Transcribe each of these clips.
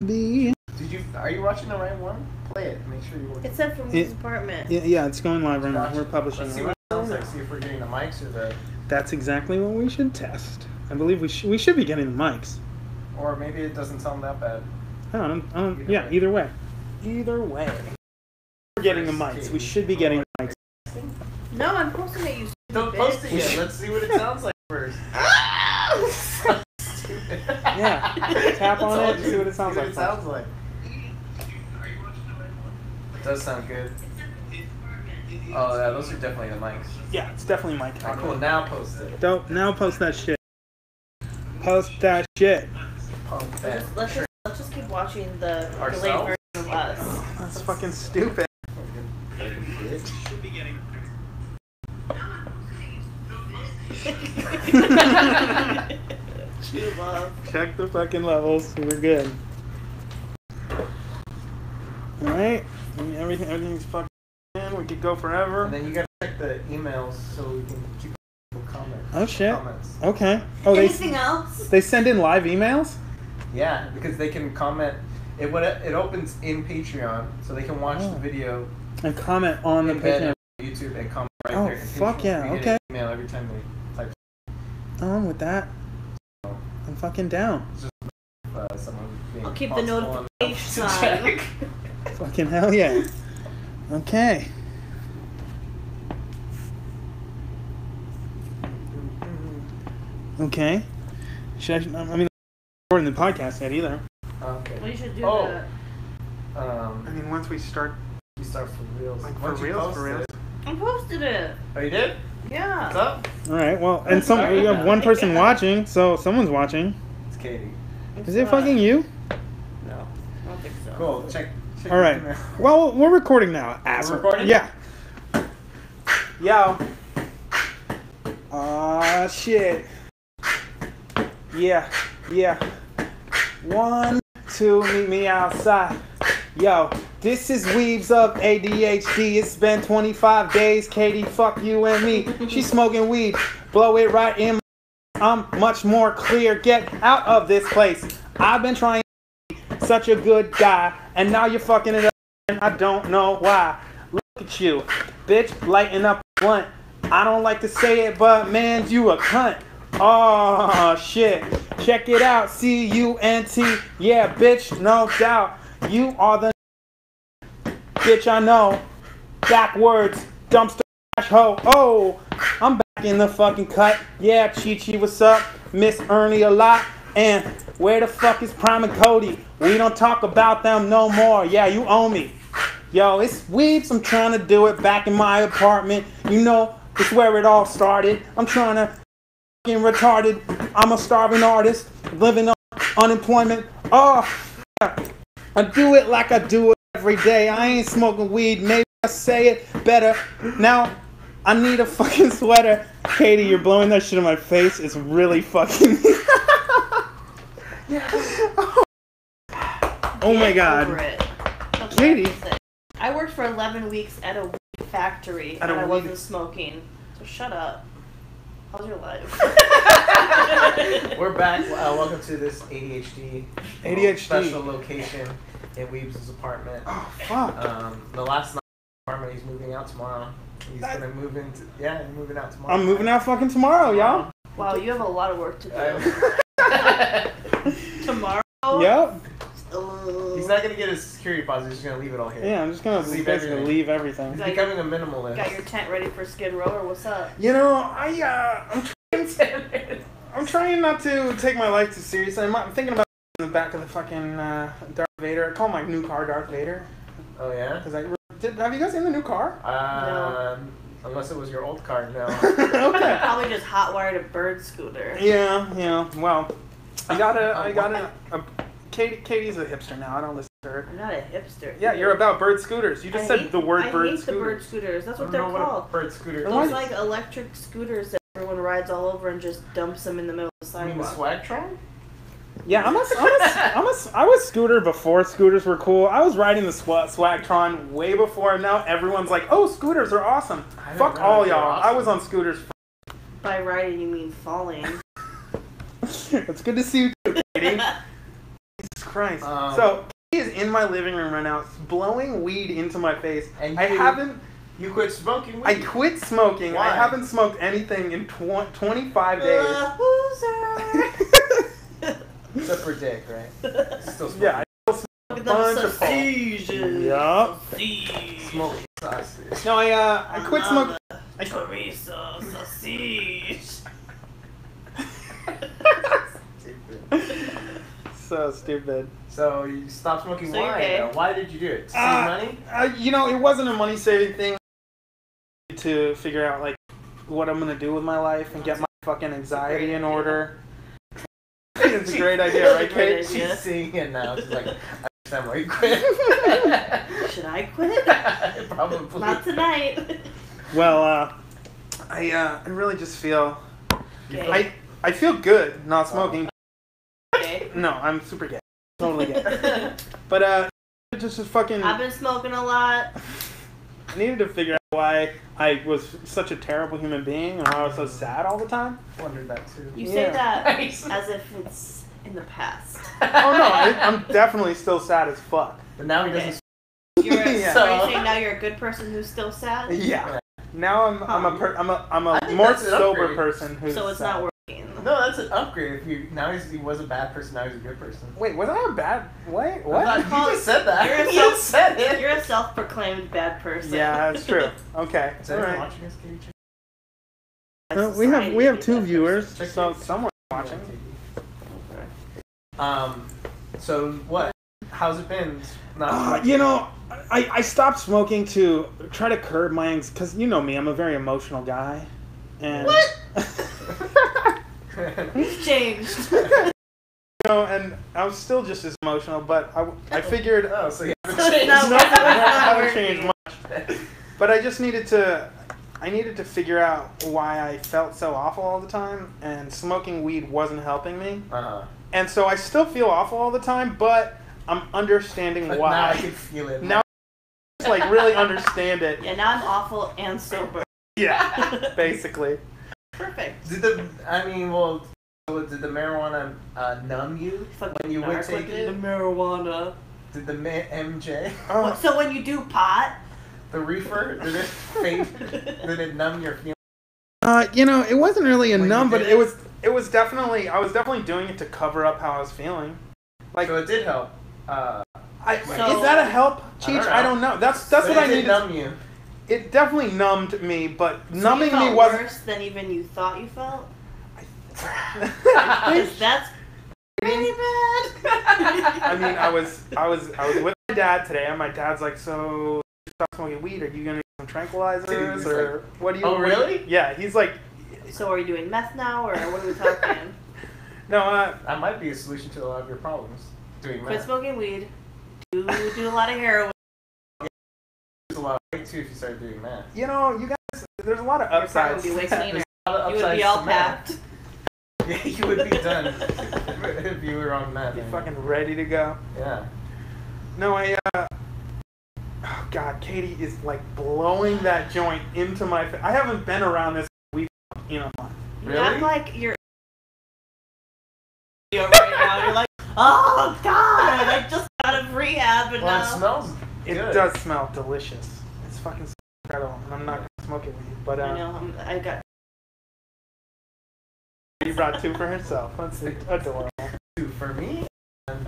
Are you watching the right one? Play it. Make sure you watch it. It said from Weebs Apartment. Yeah, it's going live right now. We're publishing Let's see it. what it sounds like. See if we're getting the mics or the... That's exactly what we should test. I believe we should be getting the mics. Or maybe it doesn't sound that bad. Either way. Either way. We're getting the mics. We should be getting the mics. No, I'm posting it, you stupid. Don't post it yet. Let's see what it sounds like first. So stupid. Yeah. Tap on it and see what it sounds like. It sounds like. It does sound good. Oh yeah, those are definitely the mics. Yeah, it's definitely mic. Oh, cool. Now post it. Now post that shit. Post that shit. Pump that. Let's just keep watching the delayed Ourselves? version of us. That's fucking stupid. Should be getting. True love. Check the fucking levels. We're good. Alright. Everything's fucking in. We could go forever. And then you gotta check the emails so we can keep comments. Oh shit. Comments. Okay. Oh, Anything else? They send in live emails? Yeah, because they can comment. It opens in Patreon, so they can watch the video and comment on the Patreon. YouTube and comment right there. Oh fuck yeah! We Okay. get an email every time they type. I'm with that. I'm fucking down. Someone being I'll keep the notification on. Fucking hell yeah. Okay. Okay. Should I mean, recording the podcast yet either. Okay. Well, you should do that. I mean, once we start for reals. Like for reals, for reals. I posted it. Oh, you did? Yeah. What's up? All right. Well, and we have one person watching, so someone's watching. It's Katie. Is it fucking you? No. I don't think so. Cool. Check All right. Well, we're recording now, asshole. We're recording? Yeah. Yo. Aw, shit. Yeah. 1, 2, meet me outside. Yo, this is Weebs of ADHD. It's been 25 days. Katie, fuck you and me. She's smoking weed. Blow it right in. I'm much more clear. Get out of this place. I've been trying to be such a good guy, and now you're fucking it up, and I don't know why. Look at you, bitch, lighting up a blunt. I don't like to say it, but man, you a cunt. Oh shit, check it out. C-U-N-T. Yeah, bitch, no doubt. You are the bitch I know. Backwards, dumpster trash hoe. Oh, I'm back in the fucking cut. Yeah, Chi-Chi, what's up? Miss Ernie a lot. And where the fuck is Prime and Cody? We don't talk about them no more. Yeah, you owe me. Yo, it's Weebs. I'm trying to do it back in my apartment. You know, it's where it all started. I'm trying to fucking retarded. I'm a starving artist living on unemployment. Oh, I do it like I do it every day. I ain't smoking weed. Maybe I say it better. Now, I need a fucking sweater. Katie, you're blowing that shit in my face. It's really fucking... Oh my god. Katie. I worked for 11 weeks at a weed factory and I wasn't smoking. So shut up. How's your life? We're back. Welcome to this ADHD special location in Weebs' apartment. Oh fuck. The last apartment, he's moving out tomorrow. He's gonna move into he's moving out tomorrow. I'm moving out fucking tomorrow, y'all. Wow, you have a lot of work to do. Tomorrow? Yep. He's not gonna get his security deposit. He's just gonna leave it all here. Yeah, I'm just gonna leave everything. He's becoming a minimalist. Got your tent ready for Skid Row, or what's up? You know, I'm trying not to take my life too seriously. I'm thinking about in the back of the fucking Darth Vader. I call my new car Darth Vader. Oh yeah? Have you guys seen the new car? No. Unless it was your old car, no. Okay. Probably just hot-wired a bird scooter. Yeah. Well, I got a Katie's a hipster now. I don't listen to her. I'm not a hipster. Yeah, you're about bird scooters. You just said the word bird I hate scooter. the bird scooters. That's what I they're don't know called. What a bird scooter. Those like electric scooters that everyone rides all over and just dumps them in the middle of the You mean the sidewalk. Swagtron? Yeah, I was scooter before scooters were cool. I was riding the Swagtron way before, and now everyone's like, "Oh, scooters are awesome." Fuck all y'all. Awesome. I was on scooters. By riding, you mean falling. It's good to see you, Katie. Christ. So he is in my living room right now, blowing weed into my face. And I haven't. You quit smoking weed? I quit smoking. Why? I haven't smoked anything in 25 days. Loser. Except for Dick, right? Still smoking. Yeah, I still smoke a bunch of sausages. Yup. Smoking sausage. No, I quit smoking. Chorizo sausage. So stupid. So you stopped smoking. So you're Why? gay. Though? Why did you do it? To save money? You know, it wasn't a money saving thing. To figure out like what I'm gonna do with my life and get my fucking anxiety in order. It's a great idea, right, Kate? She's seeing it now. She's like, I understand why you quit. Should I quit? Probably. Not tonight. Well, I really just feel Gay. I feel good not smoking. Gay. No, I'm super gay. Totally gay. But just fucking. I've been smoking a lot. I needed to figure out why I was such a terrible human being and why I was so sad all the time. Wondered that too. You say that as if it's in the past. Oh no, I'm definitely still sad as fuck. But now he doesn't. You're Yeah. So are you saying now you're a good person who's still sad? Yeah. Now I'm I a think more that's an sober upgrade. person who's So it's sad. not working. No, that's an upgrade. If you now he was a bad person, now he's a good person. Wait, was I a bad? Wait, I what? thought you just said that. You're a You self- said it. You're a self-proclaimed bad person. Yeah, that's true. Okay. Is All anyone right. watching us, Katie? We have 2 viewers, Check so it. someone's watching. So what? How's it been? You know, I stopped smoking to try to curb my anxiety, because you know me, I'm a very emotional guy. And What? He's changed. and I was still just as emotional, but I figured Oh, so you haven't So it's changed. not- no, it's not I haven't working. changed much. But I just needed to figure out why I felt so awful all the time, and smoking weed wasn't helping me. Uh-huh. And so I still feel awful all the time, but I'm understanding But why. now I can feel it. Now I just, like really understand it. Yeah, now I'm awful and sober. Yeah, basically. Perfect. Did the marijuana numb you when you would take The it? marijuana. Did the MJ, Oh, So when you do pot, the reefer, did it numb your feelings? you know, it wasn't really a When you numb, but did it was definitely, I was definitely doing it to cover up how I was feeling. Like, So it did help. is that a help, Cheech? I don't know. That's But what I it did needed. numb you. It definitely numbed me, but so numbing you felt me wasn't. worse than even you thought you felt. I 'Cause that's pretty bad. I mean, I was with my dad today, and my dad's like, "So, you stop smoking weed? Are you gonna do some tranquilizers, He's or like, what do you?" "Oh, really?" Yeah, he's like, So are you doing meth now, or what are we talking? "No, That might be a solution to a lot of your problems. Doing Quit meth. smoking weed. Do a lot of heroin. There's a lot of weight too if you start doing meth. you know, you guys, there's a lot of Your car upsides." would be way cleaner. A lot of You would be upsides all to meth. packed. Yeah, you would be done if you were on meth. Be fucking ready to go. Yeah. No, oh God, Katie is like blowing that joint into my face. I haven't been around this weed in a month. You Really? act like you're right now. You're like, oh God, I just got out of rehab and Well, now. it smells It good. does smell delicious. It's fucking incredible, and I'm not gonna smoke it with you. But I know. I got. you brought 2 for herself. That's adorable. For me? I've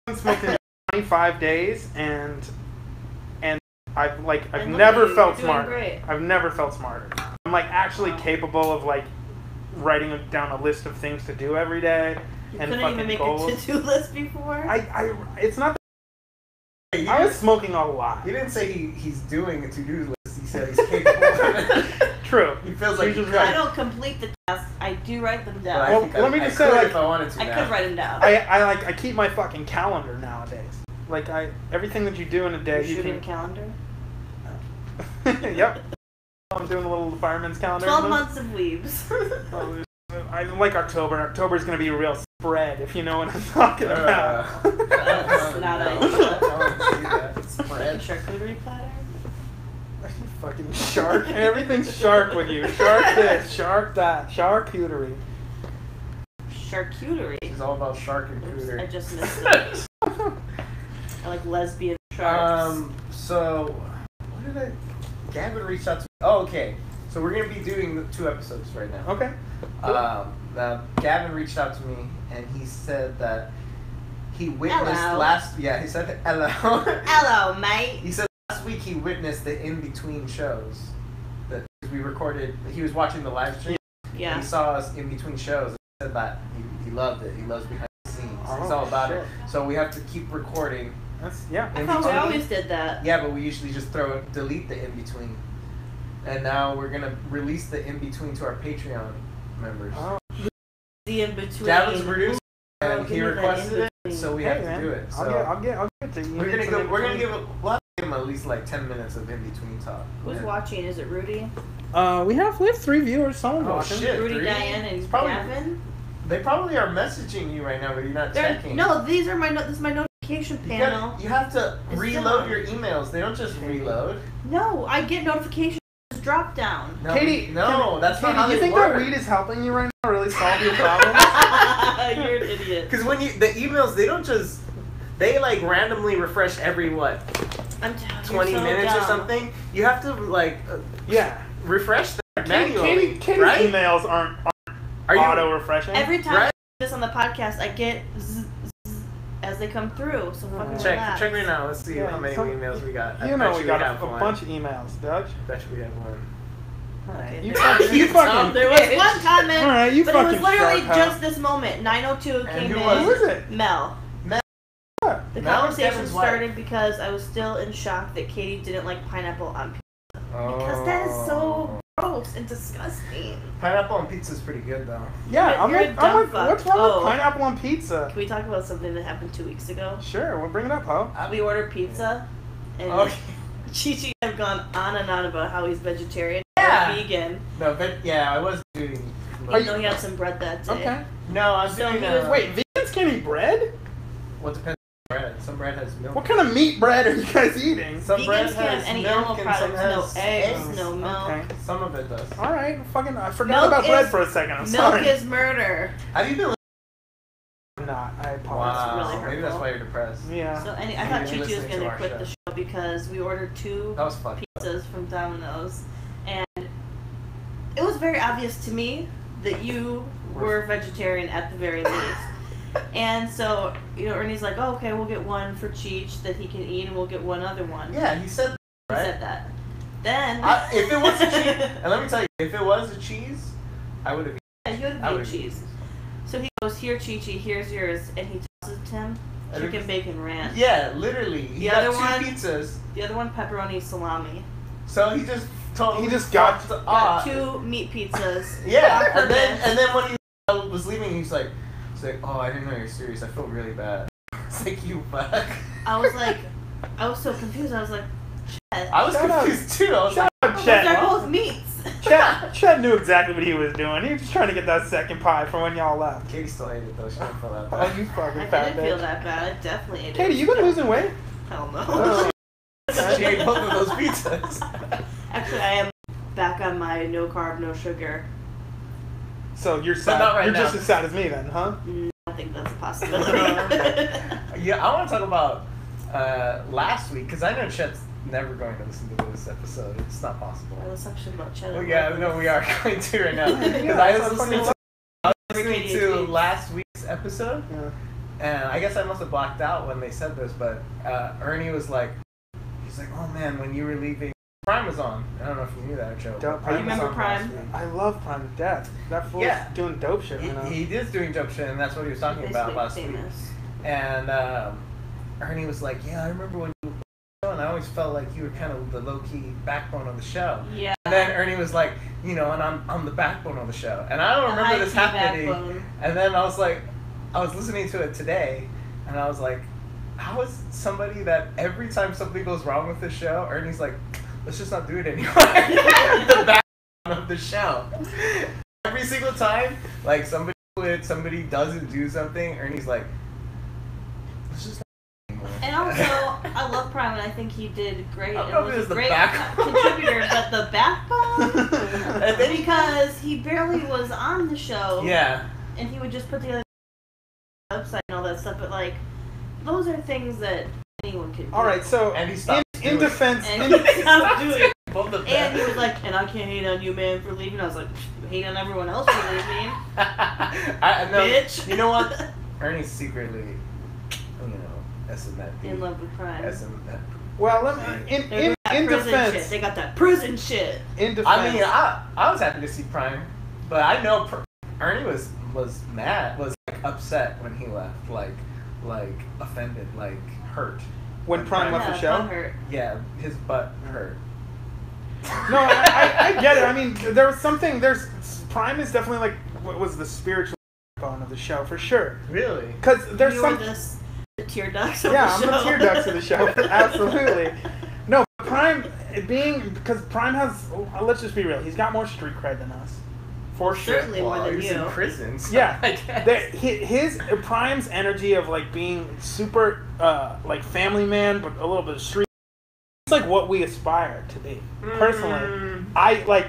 been smoking 25 days, and I've And look never at you, felt you're doing smarter. great. I've never felt smarter. I'm like actually capable of like writing down a list of things to do every day You and couldn't fucking even make goals. a to-do list before. It's not. He I was didn't- smoking a lot. He didn't say he's doing a to-do list. He said he's capable of it. True. He feels like He's just he right. I don't complete the tasks. I do write them But down. I Well, think let me I just say, could like, if I wanted to I now. could write them down. I keep my fucking calendar nowadays. Like everything that you do in a day, You're you shooting a can. calendar. Yep. I'm doing a little fireman's calendar. 12 months of Weebs. I like October. October's gonna be a real spread, if you know what I'm talking about. That's not I a- don't see that. Spread charcuterie platter. Fucking shark. Everything's shark with you. Shark this, shark that, charcuterie. charcuterie. She's all about shark and Oops, cooter. I just missed it. I like lesbian sharks. So, what did Gavin reached out to me. Oh, okay. So we're going to be doing the 2 episodes right now. Okay. Now, Gavin reached out to me, and he said that he witnessed Hello. he said hello. Hello, mate. He said last week he witnessed the in-between shows that we recorded. He was watching the live stream. Yeah. He saw us in between shows and said that he loved it. He loves behind the scenes. He's all about it. So we have to keep recording. That's I thought we always did that. Yeah, but we usually just delete the in-between. And now we're going to release the in-between to our Patreon members. Oh. The in-between. Gavin's producer, and he give me that requested it, in-between. so we have to do it. So I'll get to you. we'll have to give him at least like 10 minutes of in-between talk. Who's watching? Is it Rudy? We have 3 viewers. Someone's Oh, watching. shit. Rudy, 3? Diane, and Probably- Gavin? They probably are messaging you right now, but you're not checking. No, these are this is my notification panel. You have to It's reload done. your emails. They don't just reload. No, I get notifications. Drop down. No, Katie, that's not how you they think work. that weed is helping you right now? Really solve your problem? You're an idiot. Because when the emails, they like randomly refresh every what? I'm telling 20 you're so minutes or dumb. something. You have to like Yeah. refresh them manually. Katie's right? emails aren't Are you auto refreshing. Every time Right? I do this on the podcast, I get zzz, zzz as they come through. So fucking check relax. right now. Let's see Yeah, how many some- emails we got. I You know bet we got have a one. bunch of emails, Dutch. Bet you we have one. Okay, You there- fucking, you fucking. there was one comment, All right, you but it was fucking literally shark, huh? just this moment. 9:02 And came who in. was Who is it? Mel. What? The Mel is conversation Kevin's wife. started because I was still in shock that Katie didn't like pineapple on pizza. Because that is Oh. so gross and disgusting. Pineapple on pizza is pretty good though. Yeah, I'm You're a with, dumb fuck. what's wrong Oh. with pineapple on pizza? Can we talk about something that happened 2 weeks ago? Sure, we'll bring it up, ho. We ordered pizza, and Okay. Chi had gone on and on about how he's vegetarian Yeah. or vegan. No, but yeah, I was doing. Even though he had some bread that day. Okay. No, I'm So doing. he was- Wait, vegans can't eat bread? What depends on bread? Some bread has milk. What kind of meat bread are you guys eating? Some bread Vegans can't has have any milk animal and products, some no has eggs, no milk. Okay. Some of it does. All right, fucking, I forgot Milk about bread is- for a second. I'm Milk sorry. is murder. Have you been? I'm not. I apologize. Wow. really Maybe that's hurtful. why you're depressed. Yeah. So I You've thought been Chi was listening going to to our quit show. the show because we ordered 2 That was fun. pizzas from Domino's, and it was very obvious to me that you were vegetarian at the very least. And so, Ernie's like, oh, okay, we'll get one for Cheech that he can eat, and we'll get one other one. Yeah, he said. He Right? said that. Then, If it was a cheese, and let me tell you, if it was a cheese, I would have. yeah, he would I have would've cheese. So he goes, here, Chi-Chi, here's yours, and he tosses it to him And chicken it- bacon ranch. Yeah, literally. He The got other 2 one- pizzas, The other one, pepperoni salami. so he just totally. He just got- Got 2 meat pizzas. Yeah, on and then purpose. when he was leaving, he's like, oh, I didn't know you're serious. I feel really bad. It's like, you fuck. I was like, I was so confused. I was like, Chet. I was Shut up. confused too. I was Shut like, up, Those Chet. are both meats. Chet knew exactly what he was doing. He was just trying to get that second pie for when y'all left. Katie still hated it though. She didn't feel that Oh, bad. you fucking I fat didn't feel bitch. that bad. I definitely ate Katie, it. you been losing weight? Hell no. Oh. She ate both of those pizzas. Actually, I am back on my no carb, no sugar. So you're sad. not right you're now. just as sad as me then, huh? I think that's a possibility. Yeah, I want to talk about last week because I know Chet's never going to listen to this episode. It's not possible. Let's actually about Chet. Well, yeah, no, we are going to right now because Yeah, I that's was funny. listening to last week's episode. Yeah. And I guess I must have blocked out when they said this, but Ernie was like, he's like, oh man, when you were leaving, Prime was on. I don't know if you knew that, Joe. Dope. Prime You was remember on Prime? last week. I love Prime to death. That fool's Yeah. doing dope shit right now. He is doing dope shit, and that's what he was talking about last week. famous. And Ernie was like, yeah, I remember when you were on the show, and I always felt like you were kind of the low-key backbone of the show. Yeah. And then Ernie was like, and I'm the backbone of the show. And I don't remember this High-key happening. backbone. And then I was like, I was listening to it today, and I was like, how is somebody that every time something goes wrong with the show, Ernie's like, let's just not do it anymore. The backbone of the show. Every single time, like somebody quits, somebody doesn't do something, Ernie's like, let's just not do it anymore. And also, I love Prime, and I think he did great. I don't and know if was it was a the great backbone. contributor, but the backbone? And then Because he barely was on the show, yeah. and he would just put together stuff, but like, those are things that anyone can do. All right, so And he stopped in defense, And he stopped doing it. Both of them. And he was like, and I can't hate on you, man, for leaving. I was like, hate on everyone else for leaving. No, Bitch. You know what? Ernie's secretly, S&M. In love with crime. S&M. well, in defense, shit. They got that prison shit. in defense. I mean, I was happy to see Prime, but I know Ernie was mad, was like upset when he left, like offended, like hurt. when Prime left the show. That hurt. Yeah, his butt hurt. No, I get it. I mean, there was something. Prime is definitely like what was the spiritual backbone of the show for sure. Really? Because there's You some. were the tear ducts of Yeah, the I'm show. the tear ducts of the show. Absolutely. No, Prime because Prime has. Let's just be real. He's got more street cred than us. For sure. Certainly more Well, than he was you. in prison. So Yeah, I guess. his Prime's energy of like being super like family man, but a little bit of street. It's like what we aspire to be. Personally, I like.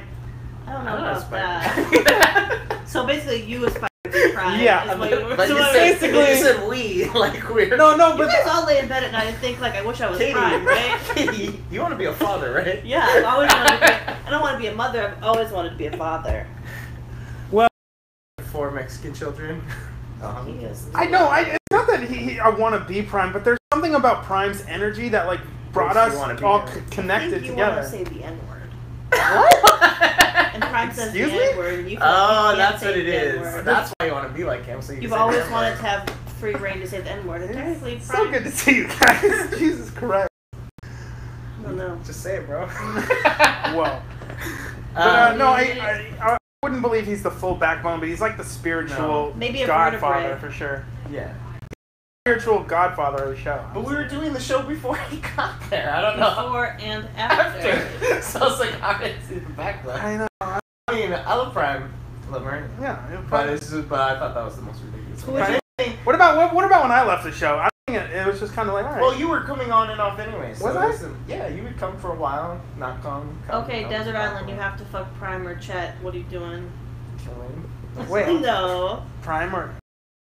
I don't know I don't about aspire. that. So basically, you aspire to crime. Yeah, is what you were But you so said, basically- you said we, like we're. No, You but guys all lay in bed at night and think like, I wish I was Katie, prime, right? Katie, you want to be a father, right? Yeah, I've always wanted to be. I don't want to be a mother. I've always wanted to be a father. 4 Mexican children. He is. I know. It's not that I want to be Prime, but there's something about Prime's energy that like brought Makes you us wanna be all him. I connected think you together. want to say the N-word. What? And Prime says the Excuse me? N-word. And you Oh, can't that's say what it the is. N-word. That's why you want to be like him. So you You've can say always the wanted N-word. to have free reign to say the N-word. And technically, It's Prime. so good to see you guys. Jesus Christ. I don't know. Just say it, bro. Whoa. But no, I wouldn't believe he's the full backbone, but he's like the spiritual No. Maybe a godfather vertebrae. for sure. Yeah. Spiritual godfather of the show. But we were doing the show before he got there. I don't know. Before and after. After. So I was like, I didn't see the background. I know. I mean, I love Prime. I love Ernie. Yeah. But I thought that was the most ridiculous Who one. was What about when I left the show? I think it was just kind of like, all right. Well, you were coming on and off anyway. So Was I? listen, yeah, you would come for a while, not come. Okay, come, Desert come, Island, you have to fuck Prime or Chet. What are you doing? Killing. Wait. No. Prime or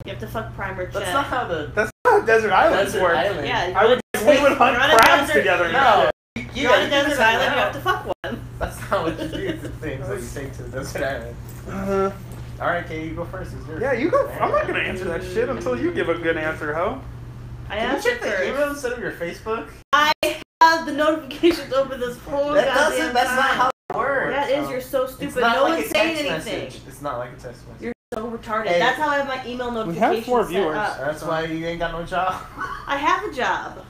You have to fuck Prime or Chet. That's not how the that's not how Desert Islands Desert work. Island. Yeah, I would we would hunt You're on a crabs desert- together. and No. shit. You're on a you desert just island, hang you out. have to fuck one. That's not what you do. The things that you take to the desert island. All right, Katie, you go first. It's yours. Yeah, you go. I'm not gonna answer that shit until you give a good answer, ho. I Can you answered check the first. email instead of your Facebook? I have the notifications over this whole That goddamn doesn't. That's time. not how it works. That is, you're so stupid. It's not No like one's a saying text anything. message. It's not like a text message. You're so retarded. Hey. That's how I have my email We notifications have 4 set viewers. up. That's why you ain't got no job. I have a job.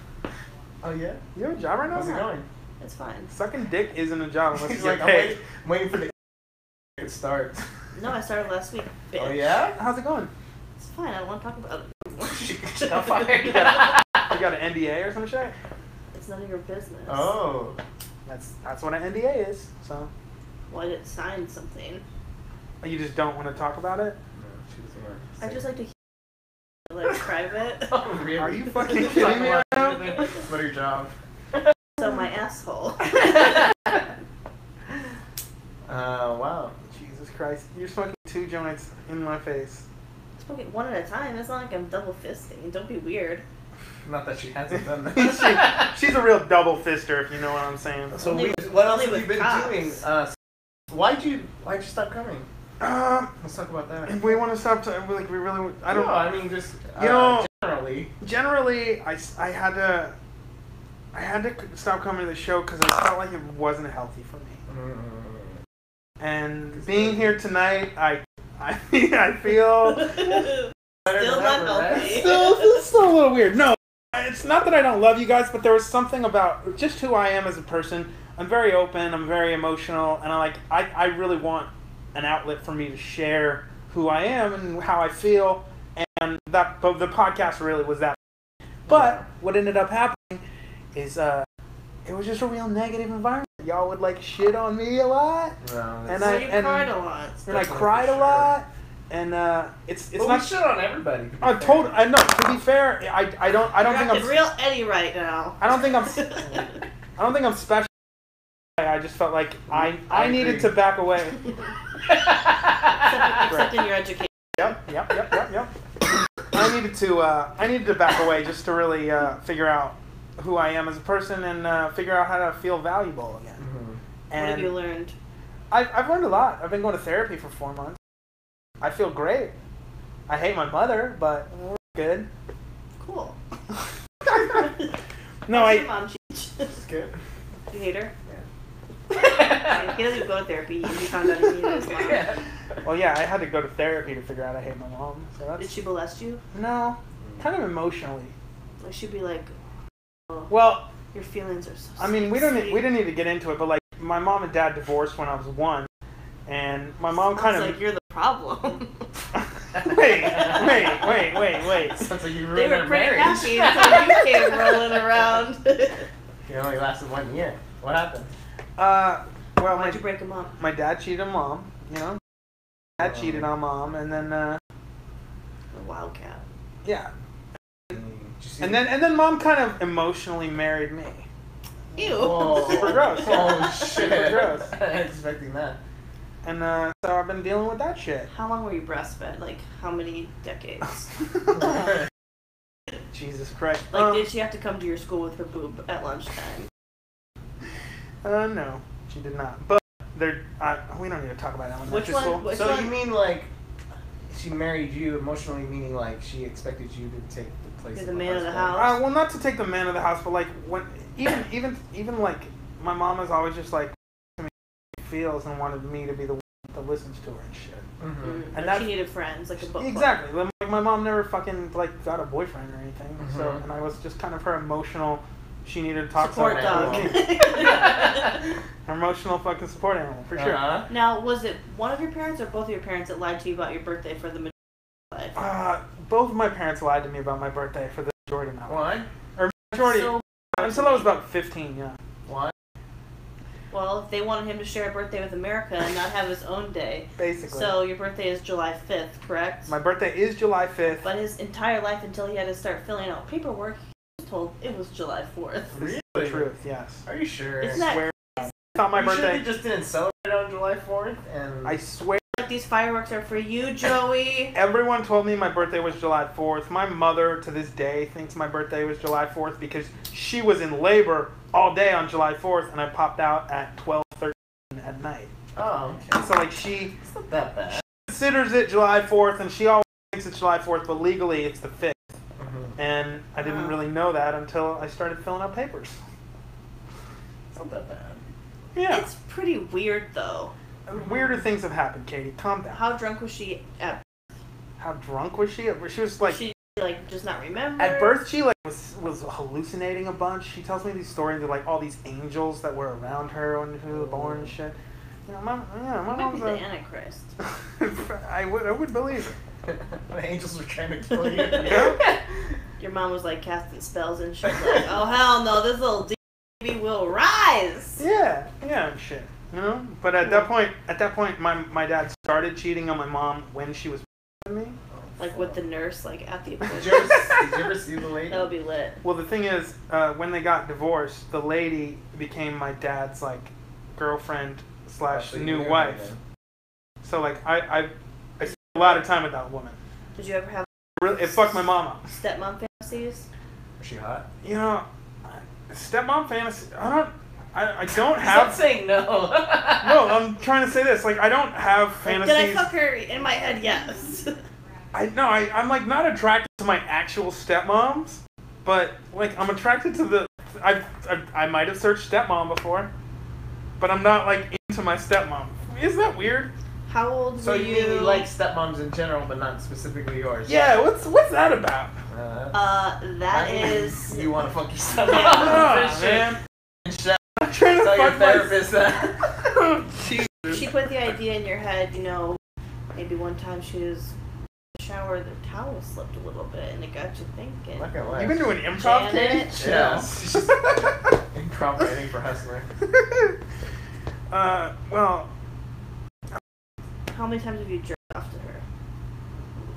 Oh yeah. You have a job right now? How's it going? It's fine. Sucking dick isn't a job unless you He's get like, I'm paid. waiting for the to start. No, I started last week. Bitch. Oh yeah. How's it going? It's fine. I don't want to talk about it. She got fired. You got an NDA or some shit? It's none of your business. Oh. That's what an NDA is. So Well, I didn't sign something. you just don't want to talk about it? No, she doesn't want to I say. just like to keep like private. Oh, really? Are you fucking kidding me right now? What your job? So my asshole. Wow. Jesus Christ! You're smoking 2 joints in my face. Smoking one at a time. It's not like I'm double fisting. Don't be weird. Not that she hasn't done that. She's a real double fister, if you know what I'm saying. So Only- what else only have you with been cops. doing? Why'd you stop coming? Let's talk about that. If we want to stop, like we really, I don't. No, I mean just You know- generally. Generally, I had to stop coming to the show because I felt like it wasn't healthy for me. And being here tonight, I feel Still not healthy. it's still a little weird. No, it's not that I don't love you guys, but there was something about just who I am as a person. I'm very open. I'm very emotional, and I really want an outlet for me to share who I am and how I feel. And that the podcast really was that. But what ended up happening is it was just a real negative environment. Y'all would like shit on me a lot, No, and So you cried a lot. and I Definitely cried for a sure. lot, and it's but not. we shit on everybody. to be I fair. told. I know. To be fair, I don't You're think acting I'm. real Eddie right now. I don't think I'm special. I just felt like I I needed agree. to back away. Except in your education. Yep. I needed to back away just to really figure out who I am as a person and figure out how to feel valuable again. What have you learned? I've learned a lot. I've been going to therapy for 4 months. I feel great. I hate my mother, but we're good. Cool. No, How's your mom? It's good. You hate her? Yeah. He doesn't even go to therapy. He found out he hated his mom. Yeah. well, yeah, I had to go to therapy to figure out I hate my mom. So that's Did she molest you? no, kind of emotionally. Like she'd be like, oh, Well, your feelings are so I mean, we sexy. didn't need to get into it, but like my mom and dad divorced when I was 1, and my mom kind of like you're the problem. wait. Sounds like you They ruined were their pretty marriage. happy until you came rolling around. You only lasted 1 year. What happened? Well, Why'd you break them up? my dad cheated on mom, you know. Dad cheated on mom, and then A wildcat. yeah, Did you see and then mom kind of emotionally married me. Ew. Whoa. Super gross. Oh shit. Super gross. I wasn't expecting that. And so I've been dealing with that shit. How long were you breastfed? Like how many decades? Jesus Christ. Like did she have to come to your school with her boob at lunchtime? No, she did not. But we don't need to talk about elementary Which one- school. which So one? you mean like she married you emotionally, meaning like she expected you to take the place You're of the man of the husband? house. Well, not to take the man of the house, but like when even like my mom is always just like to me feels and wanted me to be the one that listens to her and shit. Mm-hmm. And And that's- she needed friends, like a book club. Exactly. Like my mom never fucking like got a boyfriend or anything. So Mhm. and I was just kind of her emotional. She needed to talk Support to dog. her emotional fucking support animal for sure. Uh-huh. Now, was it one of your parents or both of your parents that lied to you about your birthday for the majority of life? Both of my parents lied to me about my birthday for the majority of my life. What? Majority So- until I was about 15. Yeah. What? Well, if they wanted him to share a birthday with America and not have his own day. Basically. So your birthday is July 5th, correct? My birthday is July 5th. But his entire life until he had to start filling out paperwork, he was told it was July 4th. Really? The truth, yes. Are you sure? Isn't that Swear. I thought my Are you sure birthday. they just didn't celebrate on July 4th? And I swear. like these fireworks are for you, Joey? Everyone told me my birthday was July 4th. My mother, to this day, thinks my birthday was July 4th because she was in labor all day on July 4th, and I popped out at 12:13 at night. oh, okay. So, like, she It's not that bad. considers it July 4th, and she always thinks it's July 4th, but legally it's the 5th. Mm-hmm. And I didn't really know that until I started filling out papers. It's not that bad. Yeah. It's pretty weird, though. Weirder things have happened, Katie. Calm down. How drunk was she at How drunk was she? She was like... she like just not remember? At birth, she like was hallucinating a bunch. She tells me these stories of like all these angels that were around her when she was born and shit. You know, my You might mom's be the Antichrist. I would believe it. The angels were trying to kill you. Yeah. Your mom was like casting spells and shit. Like, oh hell no, this little baby will rise. Yeah, and shit. You know, but at that point, my dad started cheating on my mom when she was with me. Like with the nurse, like at the Did appointment. you ever see the lady? That would be lit. Well, the thing is, when they got divorced, the lady became my dad's like girlfriend slash So you new knew her wife. then. So like I spent a lot of time with that woman. Did you ever have Really, it fucked my mom up. stepmom fantasies? Was she hot? You know, stepmom fantasy. I don't Stop have. saying no. No, I'm trying to say this. Like I don't have Like, fantasies. did I fuck her in my head? Yes. I'm like not attracted to my actual stepmoms, but like I'm attracted to the. I might have searched stepmom before, but I'm not like into my stepmom. Isn't that weird? How old So were you mean you like stepmoms in general, but not specifically yours? Yeah. What's that about? That is. You want to fuck your stepmom? Ah, man. I'm trying to Tell your fuck my. therapist that. She put the idea in your head, you know, maybe one time she was in the shower, the towel slipped a little bit, and it got you thinking. Not gonna lie. You've been doing improv, Janet? Katie? Yeah. Improv writing for Hustler. Well, How many times have you jerked off to her?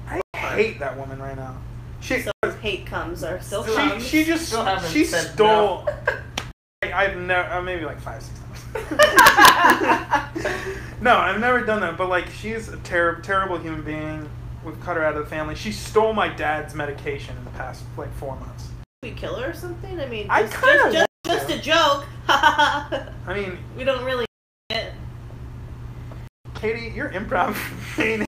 I hate that woman right now. She So hate comes or still Still- comes. she just Still haven't she said stole. no. I've never maybe like 5-6 times. No, I've never done that. But like she's a terrible human being, we've cut her out of the family. She stole my dad's medication in the past like 4 months. We kill her or something? I mean, I kinda just a joke. I mean, we don't really it. Katie, you're improv. You're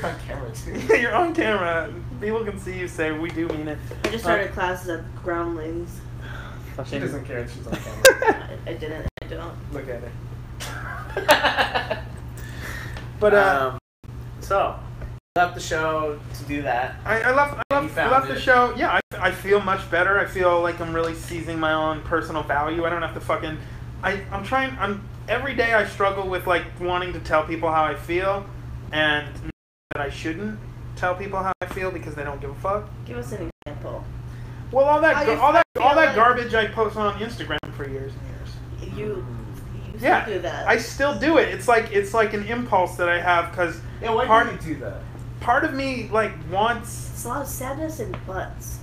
on camera too. You're on camera. People can see you say we do mean it. I just started classes at Groundlings. She doesn't care if she's on camera. I didn't. I don't. Look at it. But so left the show to do that. I left the show. Yeah, I feel much better. I feel like I'm really seizing my own personal value. I don't have to fucking. I'm every day I struggle with like wanting to tell people how I feel, and that I shouldn't tell people how I feel because they don't give a fuck. Give us an example. Well, all that like garbage I post on Instagram for years and years. You still do that. I still do it. It's like an impulse that I have because why do you do that? Part of me like wants. It's a lot of sadness and butts.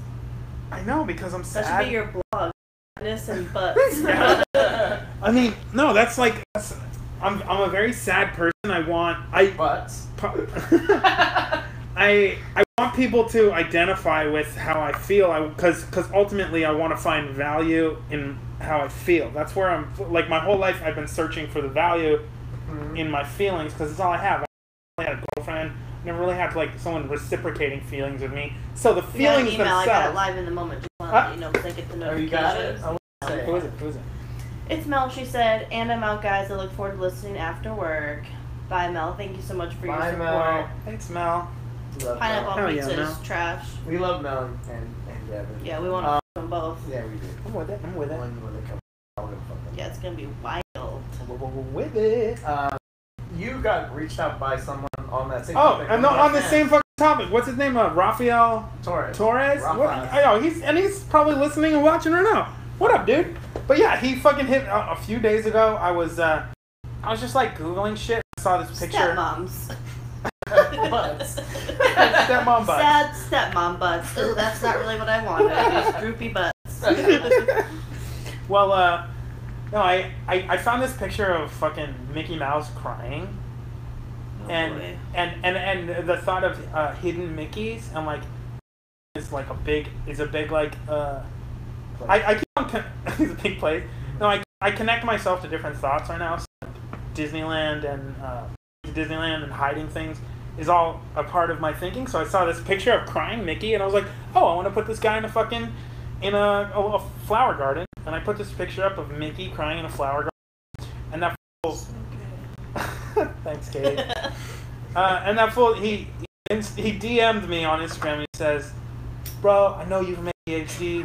I know because I'm sad. That should be your blog. Sadness and butts. I mean, no, I'm a very sad person. Butts. I want people to identify with how I feel, because ultimately I want to find value in how I feel. That's where I'm, like, my whole life I've been searching for the value in my feelings, because it's all I have. I never had a girlfriend, never really had, like, someone reciprocating feelings with me. So the feelings email, themselves... I got it live in the moment, just want to let you know, because I get the notifications. You got it? Who is it? It's Mel, she said, and I'm out, guys. I look forward to listening after work. Bye, Mel. Thank you so much for your support. Mel. Thanks, Mel. Pineapple pizza is Mel. trash. We love Mel and Devin. Yeah, we want to fuck them both. Yeah, we do. I'm with it. When they come, I'm gonna fuck them. Yeah, it's going to be wild. With it. You got reached out by someone on that same Oh, topic. and on the same fucking topic. What's his name? Rafael Torres. What? He's probably listening and watching right now. What up, dude? But yeah, he fucking hit a few days ago. I was just like Googling shit. I saw this picture. Stepmoms. Butts. Stepmom butts. Sad stepmom butts. Ooh, that's not really what I wanted. Just droopy butts. Well, no, I found this picture of fucking Mickey Mouse crying. Oh, and the thought of hidden Mickeys and like is a big like I keep on it's a big place. No, I connect myself to different thoughts right now. So Disneyland and hiding things is all a part of my thinking. So I saw this picture of crying Mickey and I was like, oh, I want to put this guy in a flower garden. And I put this picture up of Mickey crying in a flower garden. And that fool... Thanks, Katie. And that fool, he DM'd me on Instagram and he says, bro, I know you from ADHD.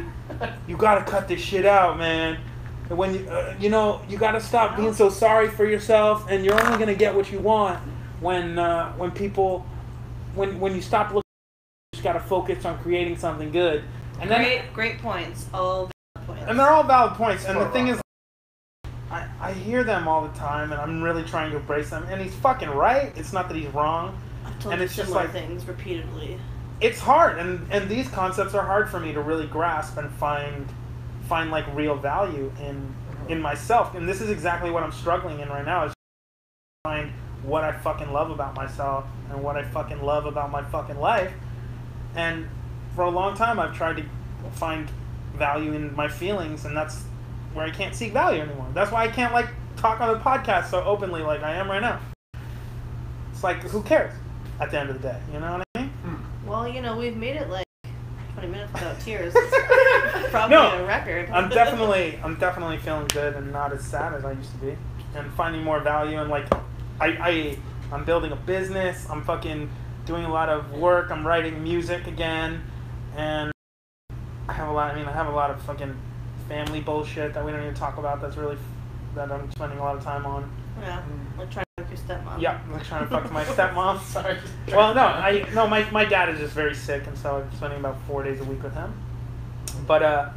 You gotta cut this shit out, man. And when you gotta stop being so sorry for yourself, and you're only gonna get what you want when you stop looking. You just gotta focus on creating something good. And great points. All valid points. And they're all valid points. And the thing is, I hear them all the time, and I'm really trying to embrace them. And he's fucking right. It's not that he's wrong. I've told and you it's just similar like things repeatedly. It's hard, and these concepts are hard for me to really grasp and find like real value in myself. And this is exactly what I'm struggling in right now, is find what I fucking love about myself and what I fucking love about my fucking life. And for a long time I've tried to find value in my feelings, and that's where I can't seek value anymore. That's why I can't like talk on the podcast so openly like I am right now. It's like, who cares at the end of the day, you know what I mean? Well, we've made it like 20 minutes without tears. It's probably a record. I'm definitely feeling good and not as sad as I used to be, and finding more value. And like I'm building a business. I'm fucking doing a lot of work. I'm writing music again, and I have a lot of fucking family bullshit that we don't even talk about. That I'm spending a lot of time on. Yeah, like trying to fuck your stepmom. Yeah, like trying to fuck my stepmom. Sorry. Well, my dad is just very sick, and so I'm spending about 4 days a week with him. But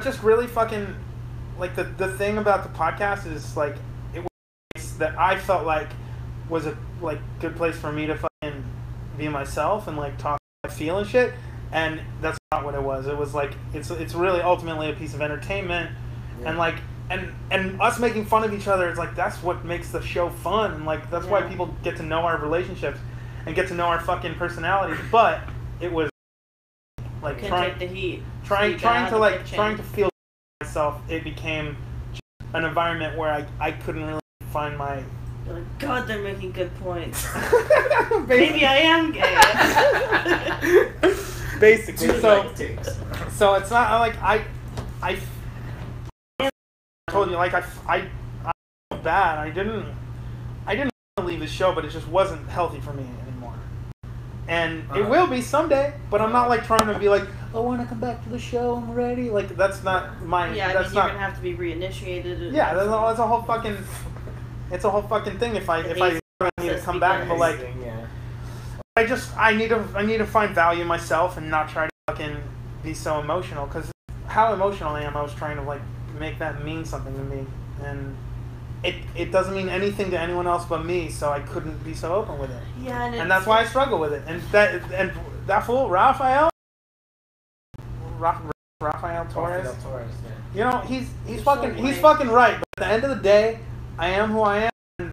just really fucking, like, the thing about the podcast is, like, it was a place that I felt like was a, like, good place for me to fucking be myself and, like, talk I feel and shit, and that's not what it was. It was, like, it's really ultimately a piece of entertainment, and, like, and us making fun of each other is like, that's what makes the show fun, and like that's why people get to know our relationships. and get to know our fucking personalities. But it was like Take the heat. trying to feel myself. It became an environment where I couldn't really find my. You're like, God, they're making good points. Maybe I am gay. Basically, so it's not like I told you, like I felt bad. I didn't want to leave the show, but it just wasn't healthy for me anymore. And it will be someday, but I'm not like trying to be like, oh, when I come back to the show, I'm ready. Like that's not my. Yeah, that's you're not, gonna have to be reinitiated. Yeah, that's a whole fucking. It's a whole fucking thing. If I need to come back, but like, I need to find value in myself and not try to fucking be so emotional. Because how emotional I am, I was trying to like make that mean something to me, and it doesn't mean anything to anyone else but me. So I couldn't be so open with it. Yeah, and that's why I struggle with it. And that fool Rafael Torres. You know, he's fucking right. But at the end of the day, I am who I am. And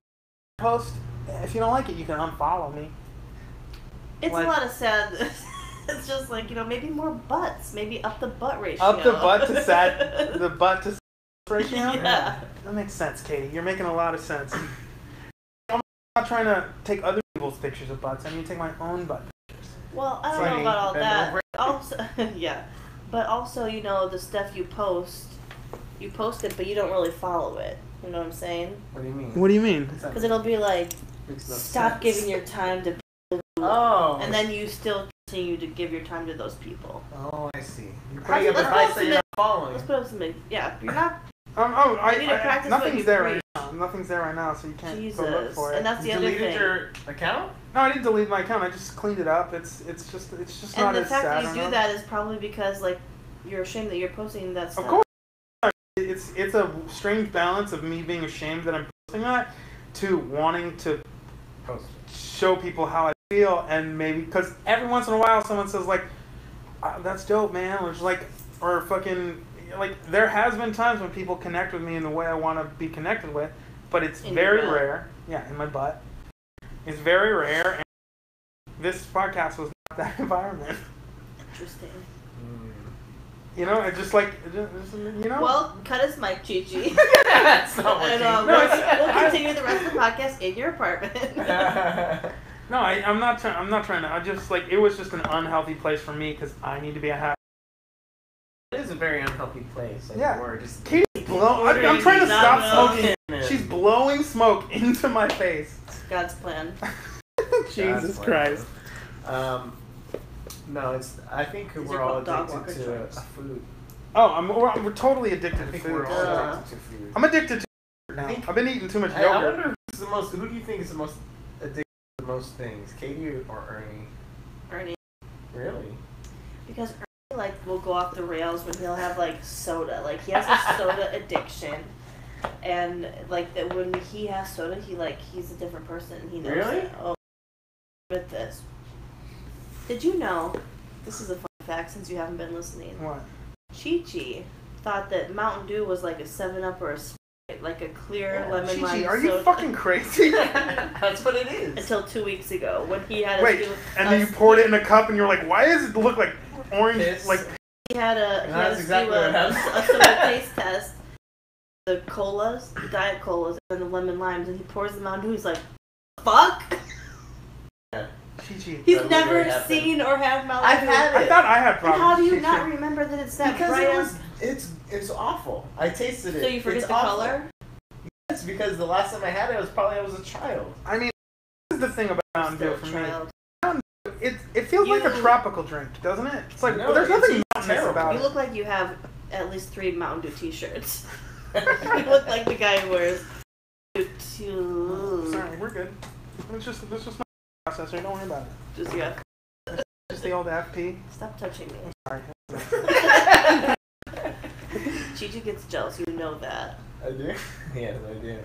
post, if you don't like it, you can unfollow me. It's like, a lot of sad. It's just like, you know, maybe more butts, maybe up the butt ratio. Up the butt to sad, the butt to sad ratio. Yeah, that makes sense, Katie. You're making a lot of sense. I'm not trying to take other people's pictures of butts. I mean, take my own butt pictures. Well, I don't know about all that. Also, yeah, but also, you know, the stuff you post it, but you don't really follow it. You know what I'm saying? What do you mean? What do you mean? Because it'll be like, stop giving your time to people. Oh. And then you still continue to give your time to those people. Oh, I see. You're putting up advice that you're not following. Let's put up some, yeah, you're not. I need to practice nothing's there preach. right now. Nothing's there right now, so you can't go look for it. And that's the you other deleted thing. your account? No, I didn't delete my account. I just cleaned it up. It's just and not the as fact sad. that you do that is probably because like you're ashamed that you're posting that stuff. Of course. It's a strange balance of me being ashamed that I'm posting that to wanting to show people how I feel, and maybe because every once in a while someone says like, "That's dope, man," or just like, or fucking like. There has been times when people connect with me in the way I want to be connected with, but it's very rare. Yeah, in my butt. It's very rare, and this podcast was not that environment. Interesting. You know, it's just like, you know. Well, cut his mic, Chi-Chi. That's not what And we'll continue the rest of the podcast in your apartment. No, I'm not trying to. I just like it was just an unhealthy place for me because I need to be a happy. It is a very unhealthy place. Like, Yeah. we're just Katie's blowing. I'm trying to stop smoking. She's blowing smoke into my face. It's God's plan. Jesus Christ. No, I think we're all addicted to food. Oh, we're totally addicted to food. We're all addicted to food. I'm addicted to food now. I've been eating too much I yogurt. wonder who do you think is the most addicted to most things, Katie or Ernie? Ernie. Really? Because Ernie like will go off the rails when he'll have like soda. Like he has a soda addiction, and like that when he has soda, he's a different person. He knows Really? that. Oh, with this. Did you know? This is a fun fact since you haven't been listening. What? Chi-Chi thought that Mountain Dew was like a 7-Up or a Sprite, like a clear lemon Chi-Chi, lime are soda. you fucking crazy? That's what it is. Until 2 weeks ago when he had and then you poured it in a cup and you're like, why does it look like orange? Piss. Like he had to exactly do a soda taste test. The colas, the diet colas, and the lemon limes, and he pours the Mountain Dew. He's like, "Fuck." Chi-Chi. He's never seen or had Mountain Dew. I've had it. I thought I had And problems. how do you Chi-Chi. not remember that it's that Because bright? it's awful. I tasted it. So you forget it's the awful. color? Yes, because the last time I had it was probably I was a child. I mean, this is the thing about Mountain Dew Still for a me. child. It feels like a tropical drink, doesn't it? It's like No, there's nothing it's mountainous terrible. about You it. look like you have at least 3 Mountain Dew t-shirts. You look like the guy who wears Sorry, we're good. It's just my processor. Don't worry about it. Just yeah. Just the old FP. Stop touching me. Sorry. Chi-Chi gets jealous, you know that. I do. Yes, I do.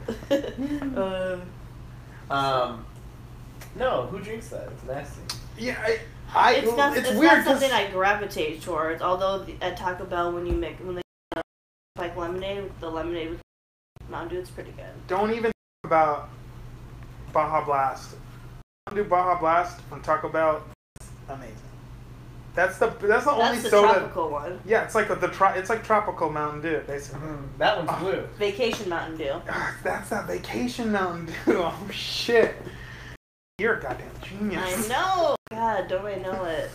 No, who drinks that? It's nasty. Yeah, It's not weird not 'cause- something I gravitate towards. Although at Taco Bell when they like lemonade, the lemonade with Mountain Dew, it's pretty good. Don't even think about Baja Blast Mountain Dew Baja Blast from Taco Bell, amazing. That's the only That's the soda. tropical one. Yeah, it's like it's like tropical Mountain Dew, basically. That one's blue. Vacation Mountain Dew. That's that vacation Mountain Dew. Oh shit. You're a goddamn genius. I know. God, don't I know it?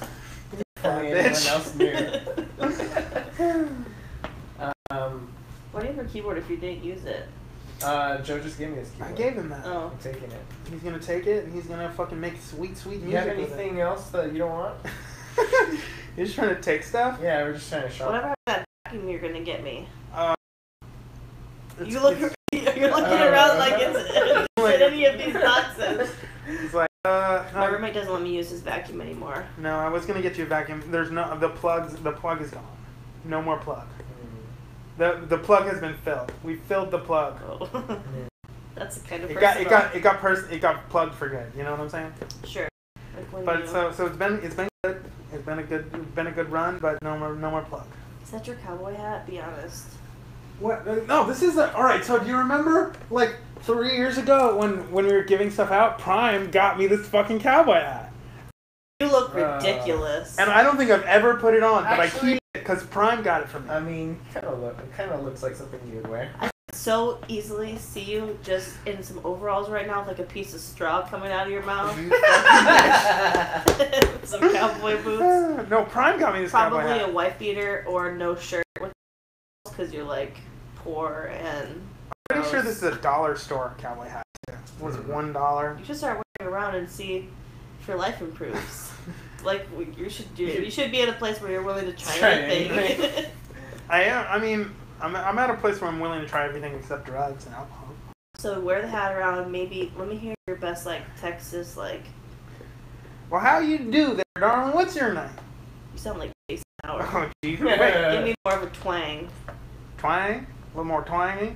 Only anyone else knew. Why do you have a keyboard if you didn't use it? Joe just gave me his keyboard. I gave him that. Oh. I'm taking it. He's gonna take it and he's gonna fucking make sweet music. You have with anything else that you don't want? it. You're just trying to take stuff? Yeah, we're just trying to shop. Whatever that vacuum you're gonna get me. You're You're looking around like it's in any of these boxes. He's like, My roommate doesn't let me use his vacuum anymore. no, I was gonna get you a vacuum. There's no the plug is gone. No more plug. The plug has been filled. We filled the plug. Oh. That's the kind of It person. got plugged for good. You know what I'm saying? Sure. Like when But you... so it's been good. It's been a good run, but no more plug. Is that your cowboy hat? Be honest. What? No, this is all right. So do you remember like 3 years ago when we were giving stuff out? Prime got me this fucking cowboy hat. You look ridiculous. And I don't think I've ever put it on, but I Actually- keep it because Prime got it for me. I mean, it kind of looks like something you would wear. I so easily see you just in some overalls right now with like a piece of straw coming out of your mouth. Some cowboy boots. No, Prime got me this cowboy Probably hat. a wife beater or no shirt with because you're like poor and. I'm pretty sure this is a dollar store cowboy hat. It was $1. You should start wearing around and see if your life improves. Like you should do. You should be at a place where you're willing to try anything. I am. I mean, I'm at a place where I'm willing to try everything except drugs and alcohol. So wear the hat around. Maybe let me hear your best like Texas like. Well, how you do there, darling? What's your name? You sound like Jason Howard. Oh, jeez. Yeah. Wait, Give me more of a twang. twang? A little more twangy?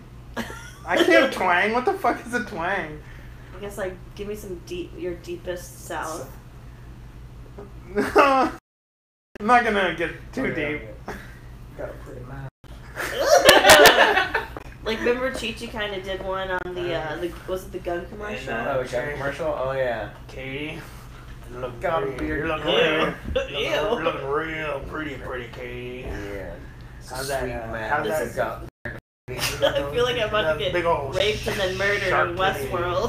I can't twang. What the fuck is a twang? I guess like give me some your deepest south. I'm not gonna get too deep. Got a pretty mouth. Like remember Chi-Chi kind of did one on the was it the gun commercial? Oh, the gun commercial? Oh, yeah. Katie, you're looking Got a real- beard. You're looking Ew. real, Ew. you're looking real pretty, Katie. Yeah. How's that? Sweet How's mouth. This that? is- Got I feel like I'm about to Big get old raped and then murdered shark in titty. Westworld.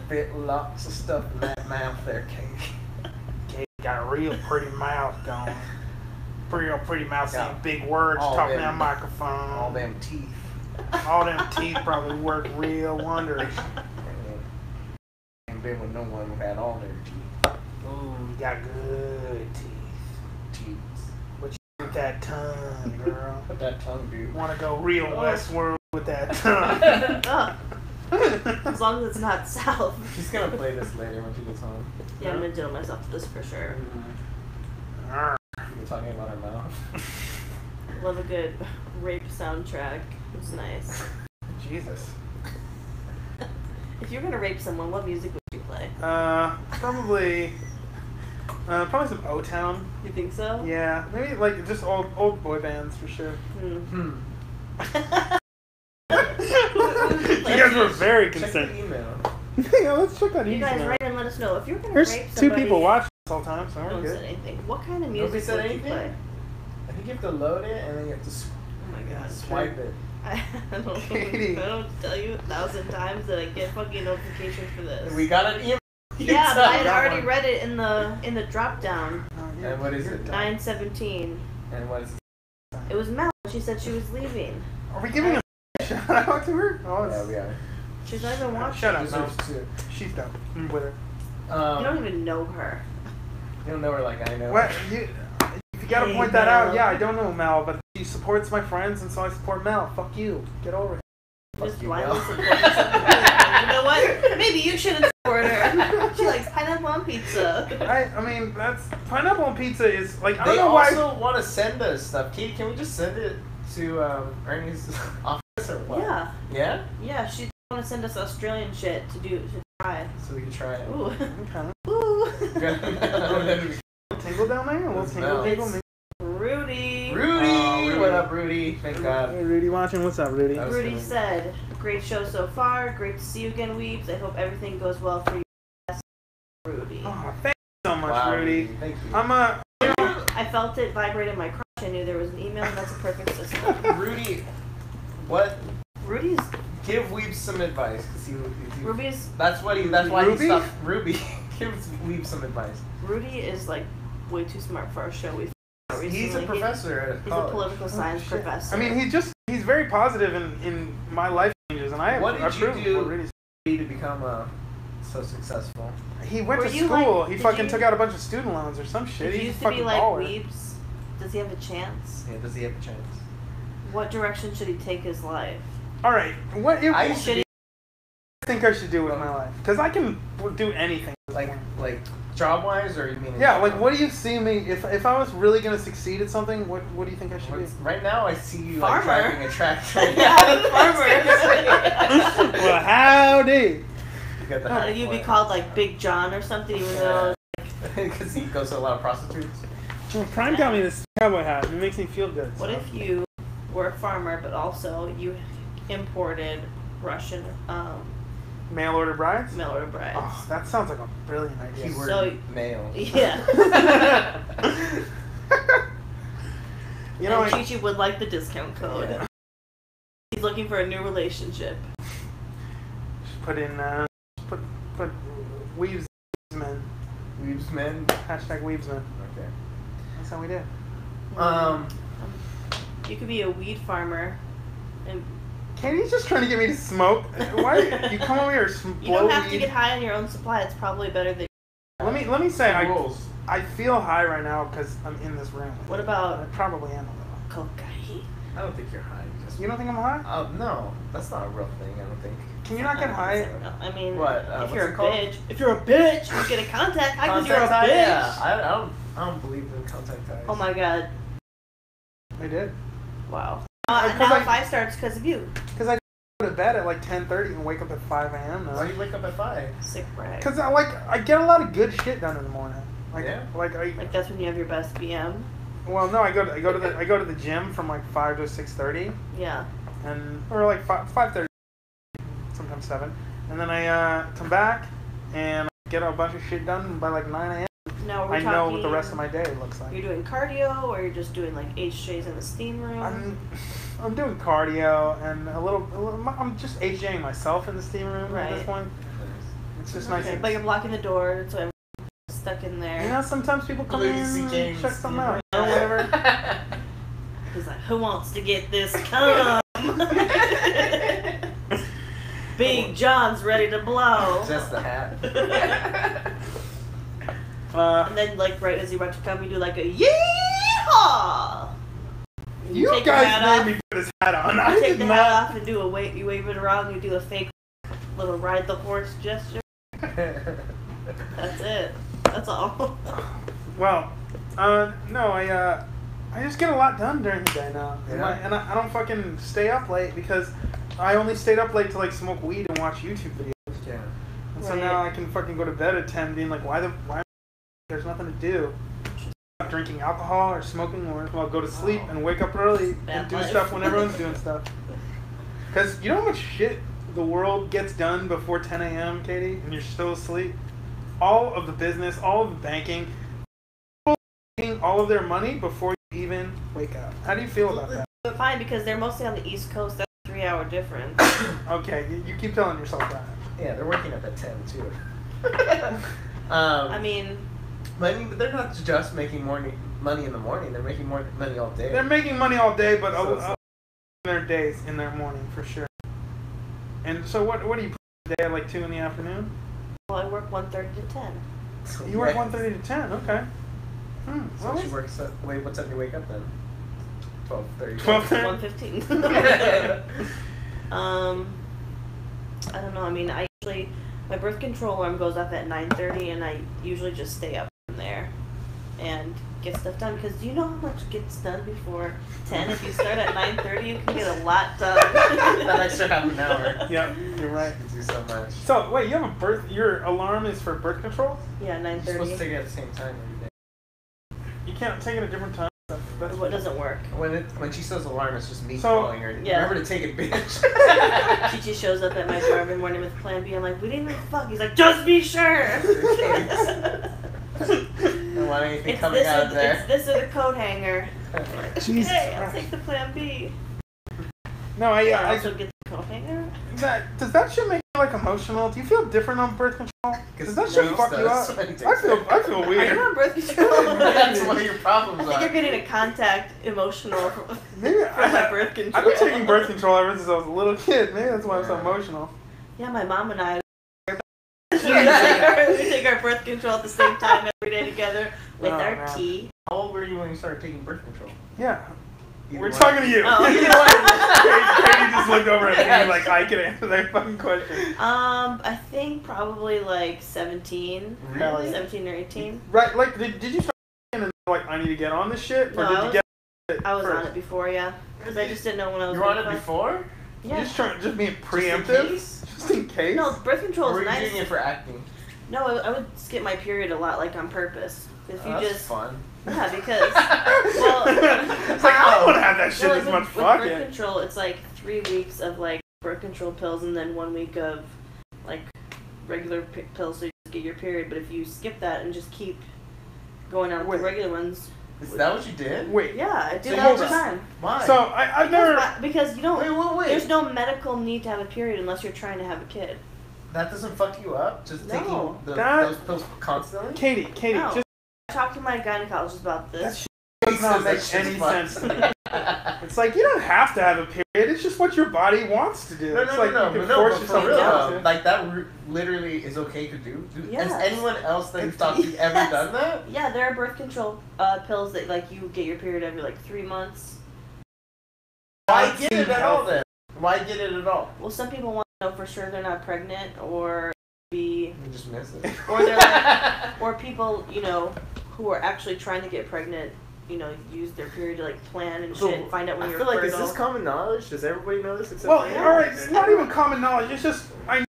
fit lots of stuff in that mouth there, Katie. Katie got a real pretty mouth going. Real pretty mouth saying Got big words, all talking them- that microphone. All them teeth. All them teeth probably work real wonders. Ain't been with no one who had all their teeth. Ooh, you got good teeth. What you do with that tongue, girl? What that tongue do? Want to go real Oh. Westworld with that tongue? Ugh. As long as it's not south. She's gonna play this later when she gets home. Yeah, I'm gonna do myself to this for sure. Arr. We're talking about her mouth. Love a good rape soundtrack. It's nice. Jesus. If you're gonna rape someone, what music would you play? Probably some O-Town. You think so? Yeah, maybe like just old boy bands for sure. Hmm. You guys were very Check concerned. the email. Yeah, let's check that You email. guys write and let us know if you're gonna There's rape two somebody. people watching this whole time, so No we're one said good. anything. What kind of Nobody music said would you anything? play? I think you have to load it and then you have to Oh my god. swipe it. I don't, Katie. I don't tell you 1,000 times that I get fucking notifications for this. We got an email. Yeah, but I had that already one. read it in the drop down. And what is it? 9:17. And what is it? It was Mel. She said she was leaving. Are we giving a shout out to her? Oh, Yeah, we are. She's not even watching. Shut up, Deserves Mel. two. She's done. I'm with her. You don't even know her. You don't know her like I know. What? You gotta Hey, point that out. Mel. Yeah, I don't know Mel, but she supports my friends, and so I support Mel. Fuck you. Get over it. Just Fuck you, blindly Mel. supporting something. You know what? Maybe you shouldn't support her. She likes pineapple on pizza. I mean, that's pineapple on pizza is like I don't They know why. also want to send us stuff. Katie, can we just send it to Ernie's office or what? Yeah. Yeah? Yeah, she want to send us Australian shit to try. So we can try it. Ooh. Okay. Ooh. Tingle down there? A little It's tingle, Mel. tingle. It's Rudy. Rudy! Oh, Rudy. What up, Rudy? Thank God. Hey, Rudy watching. What's up, Rudy? That was Rudy good. said, "Great show so far. Great to see you again, Weebs. I hope everything goes well for you Rudy. Oh, thank you so much, Wow, Rudy. Thank you. I felt it vibrate in my crotch. I knew there was an email. That's a perfect system. Rudy, what? Rudy's Give Weebs some advice. Cause he Ruby's That's why Ruby? he stopped. Ruby, give Weebs some advice. Rudy is like way too smart for our show. We've recently. He's a professor at He's a college. political science professor. I mean, he's very positive in my life changes, and I What did approve you do of what Rudy's. to become so successful? He went Were to you school. like- he did fucking you- took out a bunch of student loans or some shit. If he He's used a to be fucking like baller. Weebs, does he have a chance? Yeah, does he have a chance? What direction should he take his life? All right, what I used to Should be I think I should do with my life? Because I can do anything. like job wise, or you mean? Yeah, like what do you see me if I was really gonna succeed at something? What do you think I should be? Right now, I see you Farmer. like driving a tractor. Yeah, farmer. Well, howdy. You got the You'd be called like Big John or something, even though. because he goes to a lot of prostitutes. Well, Prime got me this cowboy hat. It makes me feel good. What so. if you were a farmer, but also you imported Russian Mail order brides? mail order brides? Oh, that sounds like a brilliant idea. Keyword So- male. Yeah. You know, and Chi-Chi would like the discount code. Yeah. He's looking for a new relationship. just put in put Weebs men. Weebs men. Hashtag Weebs men. Okay. That's how we did. You could be a weed farmer, and Katie's just trying to get me to smoke. Why you come over here and you blow don't have weed? to get high on your own supply. It's probably better than. Let me say rules. I feel high right now because I'm in this room. What I about probably am a little. cocaine? I don't think you're high. You don't think I'm high? No, that's not a real thing. I don't think. Can you not get high? I mean, What, if what's you're it a called? bitch, you get a contact high because you're a Contact high? bitch. Yeah, I don't believe in contact highs. Oh my god! I did. Wow. Because Now I- 5 starts because of you. Because I go to bed at like 10:30 and wake up at 5 a.m. Why now. do you wake up at 5? Sick brag. Because I get a lot of good shit done in the morning. Like Yeah? like I Like that's when you have your best BM. well no I go to the gym from like 5 to 6:30 Yeah. and or like 5:30 sometimes 7 and then I come back and get a bunch of shit done by like 9 a.m. Now we're I talking. know what the rest of my day looks like. You're doing cardio, or you're just doing like HJs in the steam room. I'm doing cardio and a little I'm just HJing myself in the steam room at this Right. point. It's just Okay, nice. but you're blocking the door, so I'm stuck in there. You know, sometimes people come in Louis C.K. and check something out Yeah. or whatever. He's like, who wants to get this cum? Big John's ready to blow. Just the hat. And then, like, right as you about to come, you do like a yeehaw. You take your hat guys off. made me put this hat on. You I take did the not. hat off and do you wave it around. You do a fake little ride the horse gesture. That's it. That's all. Well, no, I just get a lot done during the day now, Yeah. and I don't fucking stay up late because I only stayed up late to like smoke weed and watch YouTube videos. Yeah. And so Right. now I can fucking go to bed at 10, being like, why? There's nothing to do. Not drinking alcohol or smoking, or I'll go to sleep and wake up early Bad and do life. stuff when everyone's doing stuff. Because you know how much shit the world gets done before 10 a.m., Katie, and you're still asleep? All of the business, all of the banking, people making all of their money before you even wake up. How do you feel about that? But fine, because they're mostly on the East Coast. That's a 3-hour difference. Okay, you keep telling yourself that. Yeah, they're working up at 10 too. I mean, but they're not just making money in the morning. They're making more money all day. They're making money all day, but So it's in their days, in their morning, for sure. And so what do you put the day at like 2 in the afternoon? well, I work 1:30 to 10. So You work yeah. 1:30 to 10, okay. So Well, she works at, wait, what time do you wake up then? 12:30. 12:30. 1:15. I don't know. I mean, my birth control alarm goes off at 9:30, and I usually just stay up from there and get stuff done. Because do you know how much gets done before 10? If you start at 9:30, you can get a lot done. That extra half an hour. Yeah, you're right. You can do so much. So wait, you have your alarm is for birth control? Yeah, You're supposed to 9:30. take it at the same time every day. You can't take it at different times. That's What doesn't work? When she says alarm, it's just me So- calling her. Yeah. Remember to take it, bitch. Chi shows up at my door every morning with Plan B. I'm like, we didn't even fuck. He's like, just be sure. Don't want anything coming out of there. It's this or the coat hanger. Jesus Hey, I'll Christ. take the Plan B. No, I I also get the coat hanger. does that shit make you like emotional? Do you feel different on birth control? Does that shit Weebs fuck you does up? when he takes I feel Are weird. you on birth control? That's one of your problems. I think you're getting a contact emotional from Maybe my birth control. I've been taking birth control ever since I was a little kid. Maybe that's why I'm so emotional. Yeah, my mom and I. we take our birth control at the same time every day together with our man. tea. How old were you when you started taking birth control? Yeah. Either We're one. talking to you. Oh. Katie just looked over at me like I could answer that fucking question. I think probably like 17. Really? 17 or 18. Right, like, did you start and like, I need to get on this shit? Or No, did I you was- get it I was first? on it before, yeah. Because I just didn't know when I was You were on gonna it fuck. before? Yeah. Just being in preemptive? case? Just in case? No, birth control Or were is you nice. doing it for acting? No, I would skip my period a lot, like on purpose. If you Oh, that's just fun. yeah, because well, It's like, I don't want to have that shit well, this like, much. with Fuck birth it. control, it's like 3 weeks of like birth control pills and then 1 week of like regular pills so you just get your period. But if you skip that and just keep going on with Wait. the regular ones, Is that what you did? Wait. yeah, I do So that you all the just- time. Why? So, I've never... Because you don't. Wait. There's no medical need to have a period unless you're trying to have a kid. That doesn't fuck you up? Just No. taking That- those pills constantly? Katie, No. just... I talked to my gynecologist about That this. shit does not make any sense to me. It's like, you don't have to have a period. It's just what your body wants to do. No, It's no, like no, you can but force for yourself real to though, do it. like that literally is okay to do. Yes. Has anyone else that you've talked to ever done that? Yeah, there are birth control pills that like you get your period every like 3 months. Why That get it seems at all healthy. then? Why get it at all? Well, some people want to know for sure they're not pregnant, or be, You just miss it. or they're like, or people who are actually trying to get pregnant, use their period to like plan and shit, and find out when I you're feel like fertile. is this common knowledge? Does everybody know this except Well, for you? alright, it's not even common knowledge. It's just, I know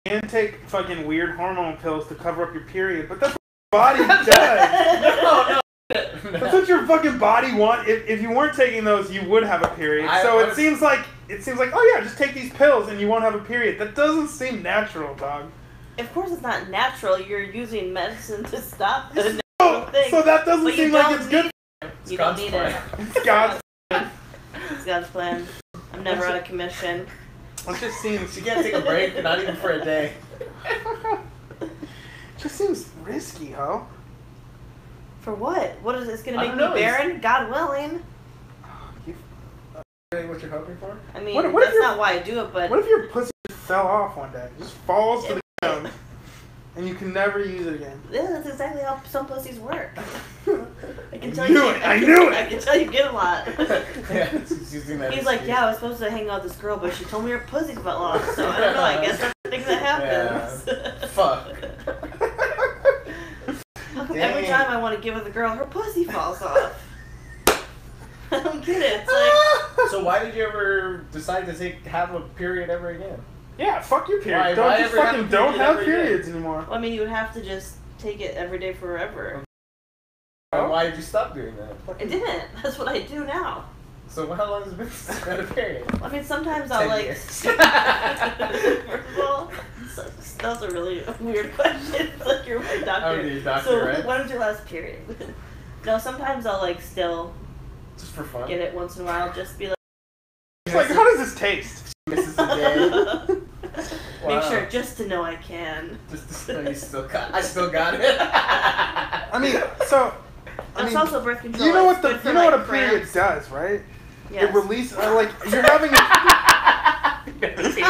you can take fucking weird hormone pills to cover up your period, but that's what your body does. No. That's what your fucking body wants. If you weren't taking those, you would have a period. So it seems like, oh yeah, just take these pills and you won't have a period. That doesn't seem natural, dog. Of course, it's not natural. You're using medicine to stop the natural thing. So that doesn't But you seem like don't it's good. You don't need it. It's God's. It's God's plan. I'm never out of commission. It just seems. You can't take a break, not even for a day. Just seems risky, ho. For what? What is this going to I make me don't know, barren? God willing. Really what you're hoping for? I mean, What if that's you're- not why I do it, but What if your pussy just fell off one day, just falls to the ground, and you can never use it again? yeah, that's exactly how some pussies work. I can tell I knew you. it, I knew it. I can tell you get a lot. Yeah, he's using that He's like, excuse. yeah, I was supposed to hang out with this girl, but she told me her pussy fell off. So I don't know. I guess that's the thing that happens. Yeah. Fuck. How come every Dang. time I want to give with a girl, her pussy falls off? I don't get it. It's like, So why did you ever decide to have a period ever again? Yeah, fuck your period. Why- don't why just ever have fucking a don't period have ever again? periods anymore. well, I mean, you would have to just take it every day forever. Oh. Why did you stop doing that? I didn't. That's what I do now. So how long has it been since you had a period? I mean, sometimes I'll 10 like. years. First of all, that was a really weird question. It's like you're my doctor. I'm your doctor, so right? when was your last period? No, sometimes I'll like still Just for fun. get it once in a while. Just be like, It's like, how does this taste? Misses a day. make Wow. sure just to know I can. Just to know I still got it. I mean, so. I That's mean, also birth control. you know It's what good for, you know what a like, period cramps. does, right? Yes. It releases like you're having. I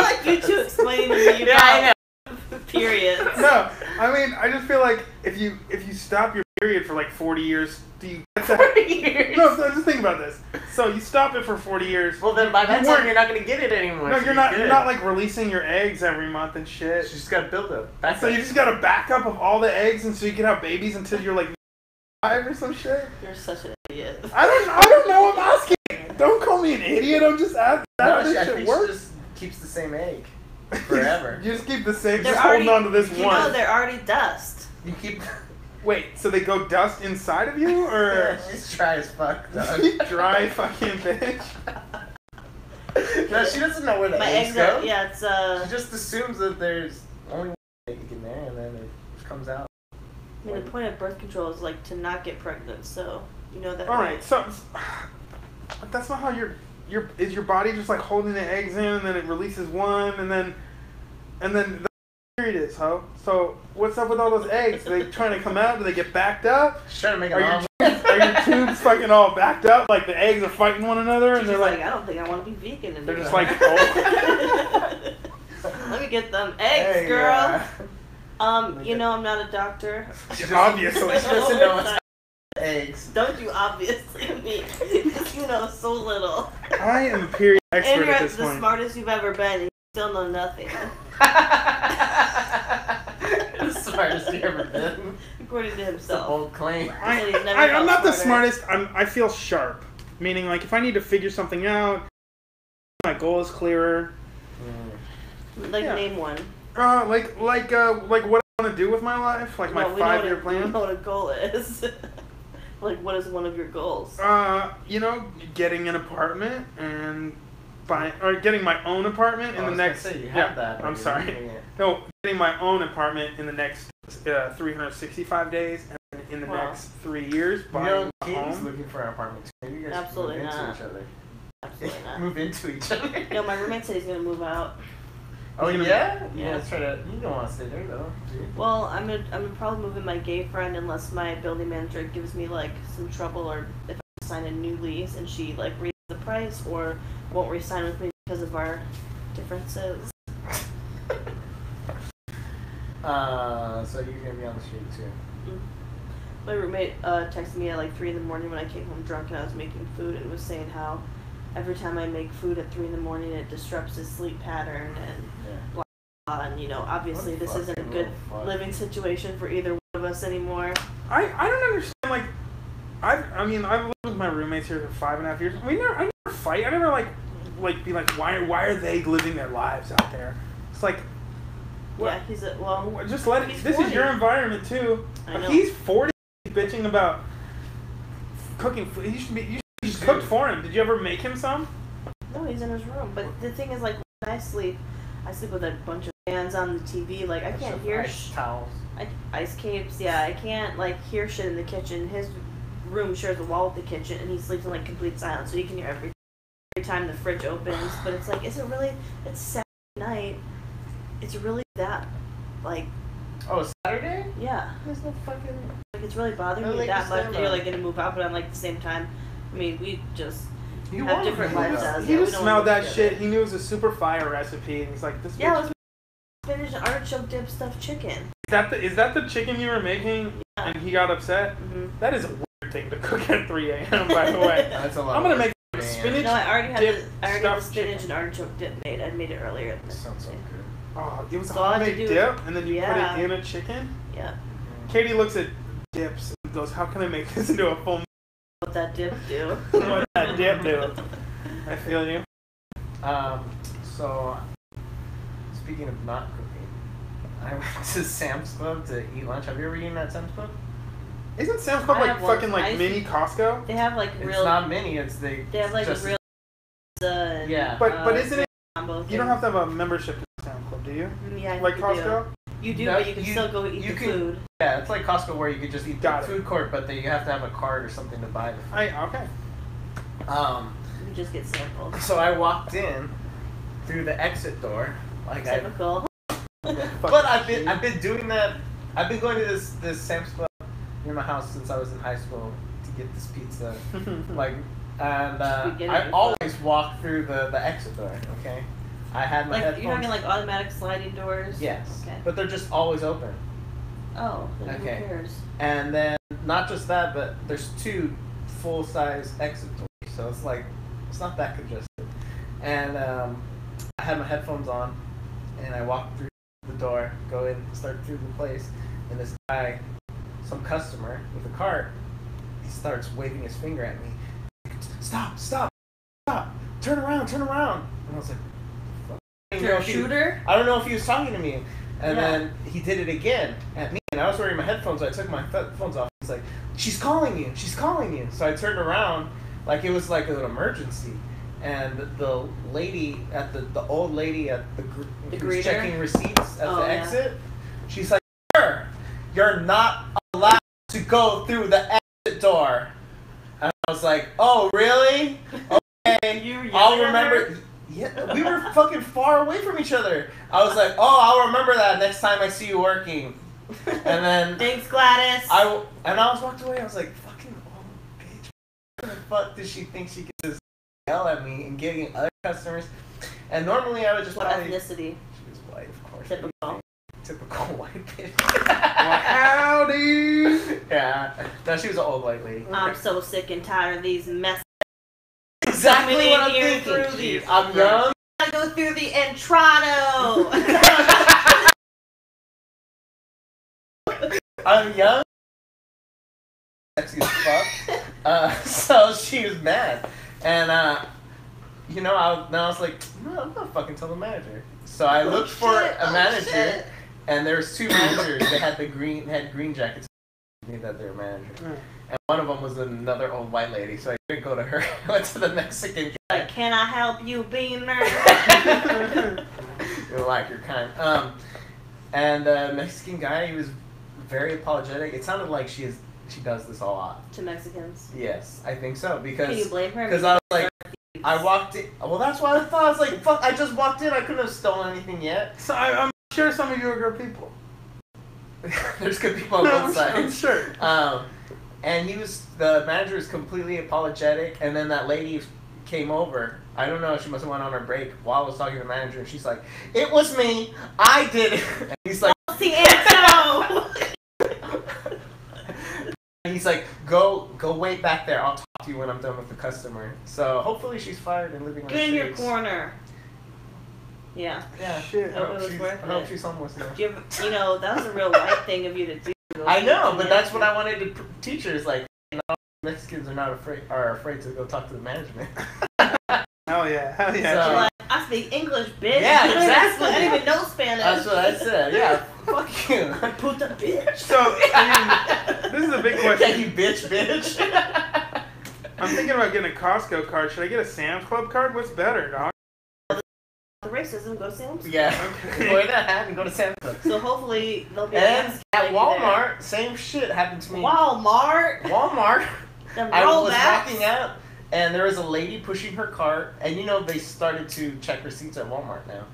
like you two explaining to me Yeah, I about periods. No, I mean I just feel like if you stop your period for like 40 years, do you get that? 40 years. No, so just think about this. So you stop it for 40 years. Well, then by that You time weren't- you're not gonna get it anymore. No, so you're not. good. You're not like releasing your eggs every month and shit. You just gotta build up. Back So up. you just got a backup of all the eggs, and so you can have babies until you're like 5 or some shit. You're such an idiot. I don't know. I'm asking. Don't call me an idiot. I'm just asking how No, this I shit think works. she just keeps the same egg forever. You just keep the same. They're Just holding on to this you one. know they're already dust. You keep. Wait, so they go dust inside of you, or She's dry as fuck, dog. dry fucking bitch? No, she doesn't know where the My eggs eggs go. are, yeah, it's She just assumes that there's only one egg in there, and then it comes out. I mean, the point of birth control is like to not get pregnant, so you know that. All right, so that's not how is your body just like holding the eggs in, and then it releases one, and then the period is, ho. So what's up with all those eggs? Are they trying to come out? Do they get backed up? She's trying to make Are an your, omelet. are your tubes fucking all backed up? Like the eggs are fighting one another, and She's they're like, like, I don't think I want to be vegan anymore. they're just like, oh. Let me get them eggs, Hey, girl. yeah. You know I'm not a doctor. Obviously. She doesn't know what's eggs. Don't you obviously me? Because you know so little. I am a period And expert you're at this the point. smartest you've ever been, and you still know nothing. The smartest you ever been. According to It's an himself. old claim. He's never I'm felt not the smarter. smartest. I feel sharp. Meaning, like, if I need to figure something out, my goal is clearer. Like, Yeah. name one. Like what I want to do with my life, like my No, we know what 5-year We plan. know what a goal is. Like, what is one of your goals? Getting an apartment and getting my own apartment in I the was gonna next. say, you have that, but I'm you're sorry. leaving it. No, getting my own apartment in the next 365 days, and in the Wow. next 3 years, You buying know, a Katie's home. looking for an apartment too. Maybe you guys Absolutely should move not. into each other. Absolutely not. Move into each other. No, my roommate said he's gonna move out. Oh He's gonna- yeah? Yeah. Let's try to. You don't want to stay there though, do you? Well, I'm gonna probably move in my gay friend unless my building manager gives me like some trouble, or if I sign a new lease and she like raises the price or won't re-sign with me because of our differences. So you're gonna be on the street too. My roommate texted me at like 3 in the morning when I came home drunk and I was making food, and was saying how every time I make food at 3 in the morning it disrupts his sleep pattern and Yeah. blah, blah, and you know, obviously What a this isn't a fucking good little fuck. living situation for either one of us anymore. I don't understand. Like, I've lived with my roommates here for 5.5 years. I never fight. I never like be like, why are they living their lives out there? It's like, what? Yeah, he's a, well, Just let it. he's This 40. is your environment too. I know. He's 40. He's bitching about cooking food. You just cooked for him. Did you ever make him some? No, he's in his room. But the thing is, like, when I sleep with a bunch of fans on the TV. Like, I can't hear ice towels. ice capes. Yeah, I can't like hear shit in the kitchen. His room shares a wall with the kitchen, and he sleeps in like complete silence, so you can hear every time the fridge opens. But it's like, is it really? It's Saturday night. It's really that, like, Oh, Saturday? yeah. There's no fucking. Like, it's really bothering I me like that to much stand that you're on. like gonna move out, but I'm like at the same time. I mean, we just You have wanna different move out. lifestyles. He Yeah, we just don't smelled live that together. shit. He knew it was a super fire recipe, and he's like, "This." Yeah, bitch- it was spinach and artichoke dip stuffed chicken. Is that the chicken you were making? Yeah. And he got upset. Mm-hmm. That is a weird thing to cook at 3 a.m. By the way, That's a lot. I'm gonna of make work. spinach. No, I already had dip the stuffed spinach chicken. and artichoke dip made. I made it earlier. In the Sounds so day. good. Oh, it was a So all I have to homemade do dip, and then you yeah. put it in a chicken. Yeah. Katie looks at dips and goes, "How can I make this into a full?" What that dip do? What that dip do? I feel you. So, speaking of not cooking, I went to Sam's Club to eat lunch. Have you ever eaten at Sam's Club? Isn't Sam's Club I like have one. fucking I like used mini Costco? They have like It's real. not mini. It's they They have like just, real. And, Yeah. But isn't it? combo You don't have to have a membership to Sam's Club, do you? Yeah, I Like think you do. Costco? You do, No, but you can still go eat you the can- food. Yeah, it's like Costco where you could just eat Got the it. food court, but then you have to have a card or something to buy the food. Okay. You just get samples. So I walked in through the exit door, like Typical. But I've been doing that. I've been going to this Sam's Club near my house since I was in high school to get this pizza. Like, and Beginning I of always walk through the exit door. Okay, I had my Like headphones. you're talking like automatic sliding doors. Yes, Okay. but they're just always open. Oh, then Okay. who cares? And then not just that, but there's 2 full-size exit doors, so it's like it's not that congested. And I had my headphones on, and I walked through the door, go in, start through the place, and this guy, some customer with a cart, he starts waving his finger at me. Stop! Stop! Stop! Turn around! Turn around! And I was like, fuck. I don't know You're a if he- shooter? I don't know if he was talking to me. And Yeah. then he did it again at me. and I was wearing my headphones, so I took my headphones off. He's like, she's calling you, she's calling you. So I turned around, like it was like an emergency. And the lady at the old lady at the who was checking receipts at the exit, she's like, "Sir, you're not allowed to go through the exit door." And I was like, "Oh, really? Okay, I'll remember." Yeah, we were fucking far away from each other. I was like, "Oh, I'll remember that next time I see you working." And then thanks, Gladys. I was walked away. I was like, "Fucking old bitch! What the fuck does she think she can just yell at me and getting other customers?" And normally I would just what ethnicity? She was white, of course. Typical white bitch. Well, howdy. Yeah, no, she was an old white lady. I'm so sick and tired of these messages. Exactly what I'm thinking. I'm young. I go through the entrado. I'm young. Sexy as fuck. So she was mad, and you know, I was like, no, I'm not fucking tell the manager. So I looked for a manager, and there was two managers. They had green jackets. That they were manager. And one of them was another old white lady, so I didn't go to her. I went to the Mexican guy. Like, can I help you, Beamer? You're like, you're kind. And the Mexican guy, he was very apologetic. It sounded like she does this a lot. To Mexicans? Yes, I think so. Because can you blame her? Because I was like, I walked in. Well, that's what I thought. I was like, fuck, I just walked in. I couldn't have stolen anything yet. So I'm sure some of you are good people. There's good people on both sides. I'm sure. And the manager was completely apologetic, and then that lady came over. I don't know, she must have went on her break while I was talking to the manager, and she's like, "It was me, I did it." And he's like, and he's like, go wait back there, I'll talk to you when I'm done with the customer. So hopefully she's fired and living on the streets. Get in your corner. Yeah. Yeah. Shit. I hope she's homeless now. You know, that was a real white thing of you to do. I know, but that's what I wanted to teach her. Is like, you know, Mexicans are afraid to go talk to the management. Hell yeah. So, like, I speak English, bitch. Yeah, exactly. I didn't even know Spanish. That's what I said. Yeah, fuck you. Puta bitch. So, I mean, this is a big question. Yeah, you bitch. I'm thinking about getting a Costco card. Should I get a Sam's Club card? What's better, dog? The racism, go Sam's. Yeah. Okay. Wear that hat and go to Sam's Club. So hopefully they'll be. And at Walmart, same shit happened to me. Walmart. I was walking out, and there was a lady pushing her cart, and you know they started to check receipts at Walmart now.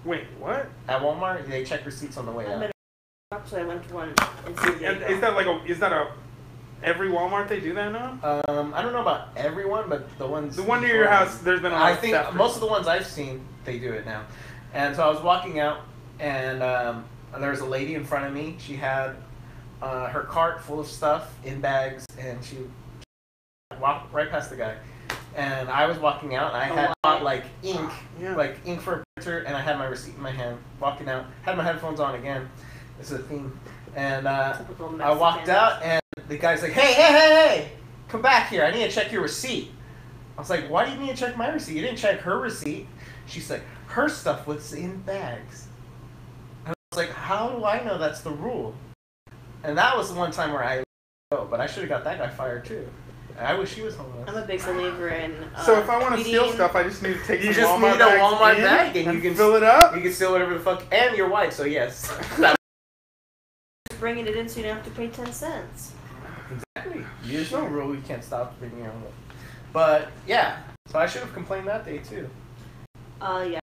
Wait, what? At Walmart, they check receipts on the way out. Actually, I went to one in San Diego. Is that every Walmart they do that now? I don't know about everyone, but the ones. The one near your house, there's been a lot I think most of the ones I've seen, they do it now. And so I was walking out, and there was a lady in front of me. She had her cart full of stuff in bags, and she walked right past the guy. And I was walking out, and I had bought like ink for a printer, and I had my receipt in my hand. Walking out, had my headphones on again. This is a theme. And I walked out, and the guy's like, hey, come back here. I need to check your receipt. I was like, why do you need to check my receipt? You didn't check her receipt. She's like, her stuff was in bags. And I was like, how do I know that's the rule? And that was the one time where I but I should have got that guy fired too. I wish he was homeless. I'm a big believer in. So if I want to steal stuff, I just need to take. You just need a Walmart bag, and you can fill it up. You can steal whatever the fuck, and you're white, so yes. Bringing it in, so you don't have to pay 10 cents. Exactly. There's no rule you can't stop bringing your own. But yeah, so I should have complained that day too. Yeah.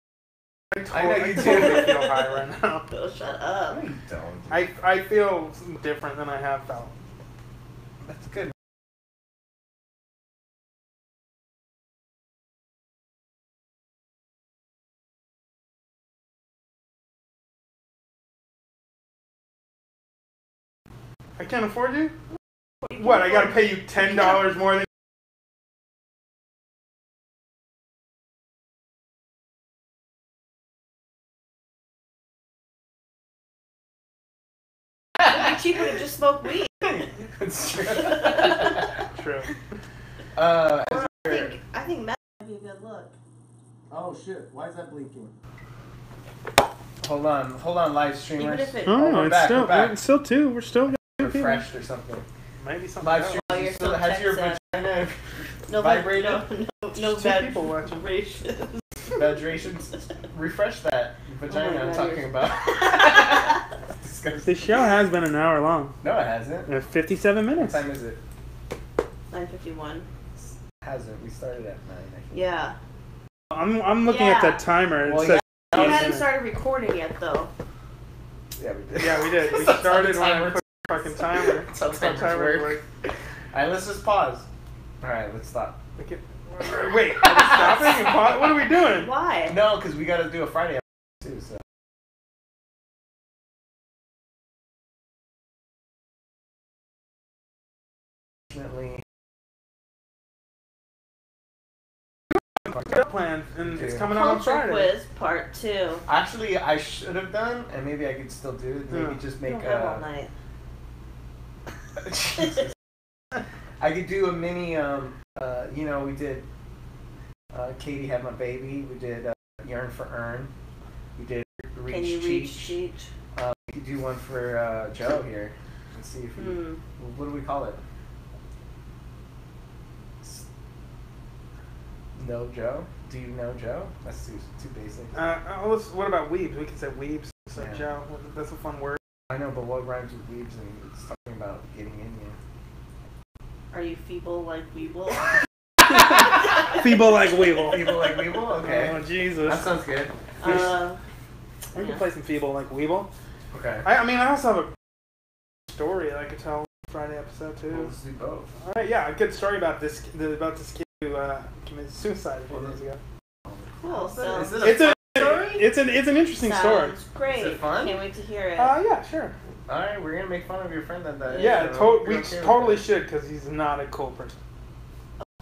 I know you do. totally feel high right now. Oh, shut up. No, you don't. I feel different than I have felt. That's good. I can't afford you? What, I gotta pay you $10 more than... It'd be cheaper to just smoke weed. It's true. True. I think meth would be a good look. Oh shit, why is that blinking? Hold on, live streamers. Even if it Oh, we're it's back, still, we're back. it's still 2. We're still got 2 people. Refreshed or something. Maybe something Live else. stream. Oh, you're still Has your text vagina no vibrated? No Two bad people watching. Vibrations? Refresh that vagina I'm talking about. Disgusting. This show has been an hour long. No, it hasn't. 57 What minutes. time is it? 9:51. Hasn't. We started at 9. I think. Yeah. I'm looking at the timer. It Well, says We 8 hadn't minutes. started recording yet, though. Yeah, we did. Yeah, we did. We That's how started the when I timer- put the fucking timer. That's how That's how timers timers work. Alright, let's just pause. Alright, let's stop. Wait, are we stopping? And what are we doing? Why? No, because we gotta do a Friday episode too, so. Definitely. Good plan, and it's coming out on Culture Friday. quiz part 2. Actually, I should have done, and maybe I could still do it. Maybe just We make don't have all night. Jesus. I could do a mini, you know, we did Katie Had My Baby, we did Yearn for Earn, we did Reach Can you reach Cheech. Cheech? We could do one for Joe here. Let's see if we, what do we call it? No Joe? Do you know Joe? That's too basic. What about Weebs? We could say Weebs. So Yeah. Joe. That's a fun word. I know, but what rhymes with Weebs and it's talking about getting in you? Are you feeble like Weeble? Feeble like Weeble. Feeble like Weeble? Okay. Oh, Jesus. That sounds good. We can play some Feeble like Weeble. Okay. I mean, I also have a story that I could tell Friday episode too. Well, let's do both. All right, yeah, a good story about this kid who committed suicide a few days ago. Cool. So Is it a story? It's an interesting story. sounds great. Is it fun? Can't wait to hear it. Yeah, sure. Alright, we're gonna make fun of your friend at that. Yeah, so we you're okay with totally it. should because he's not a cool person.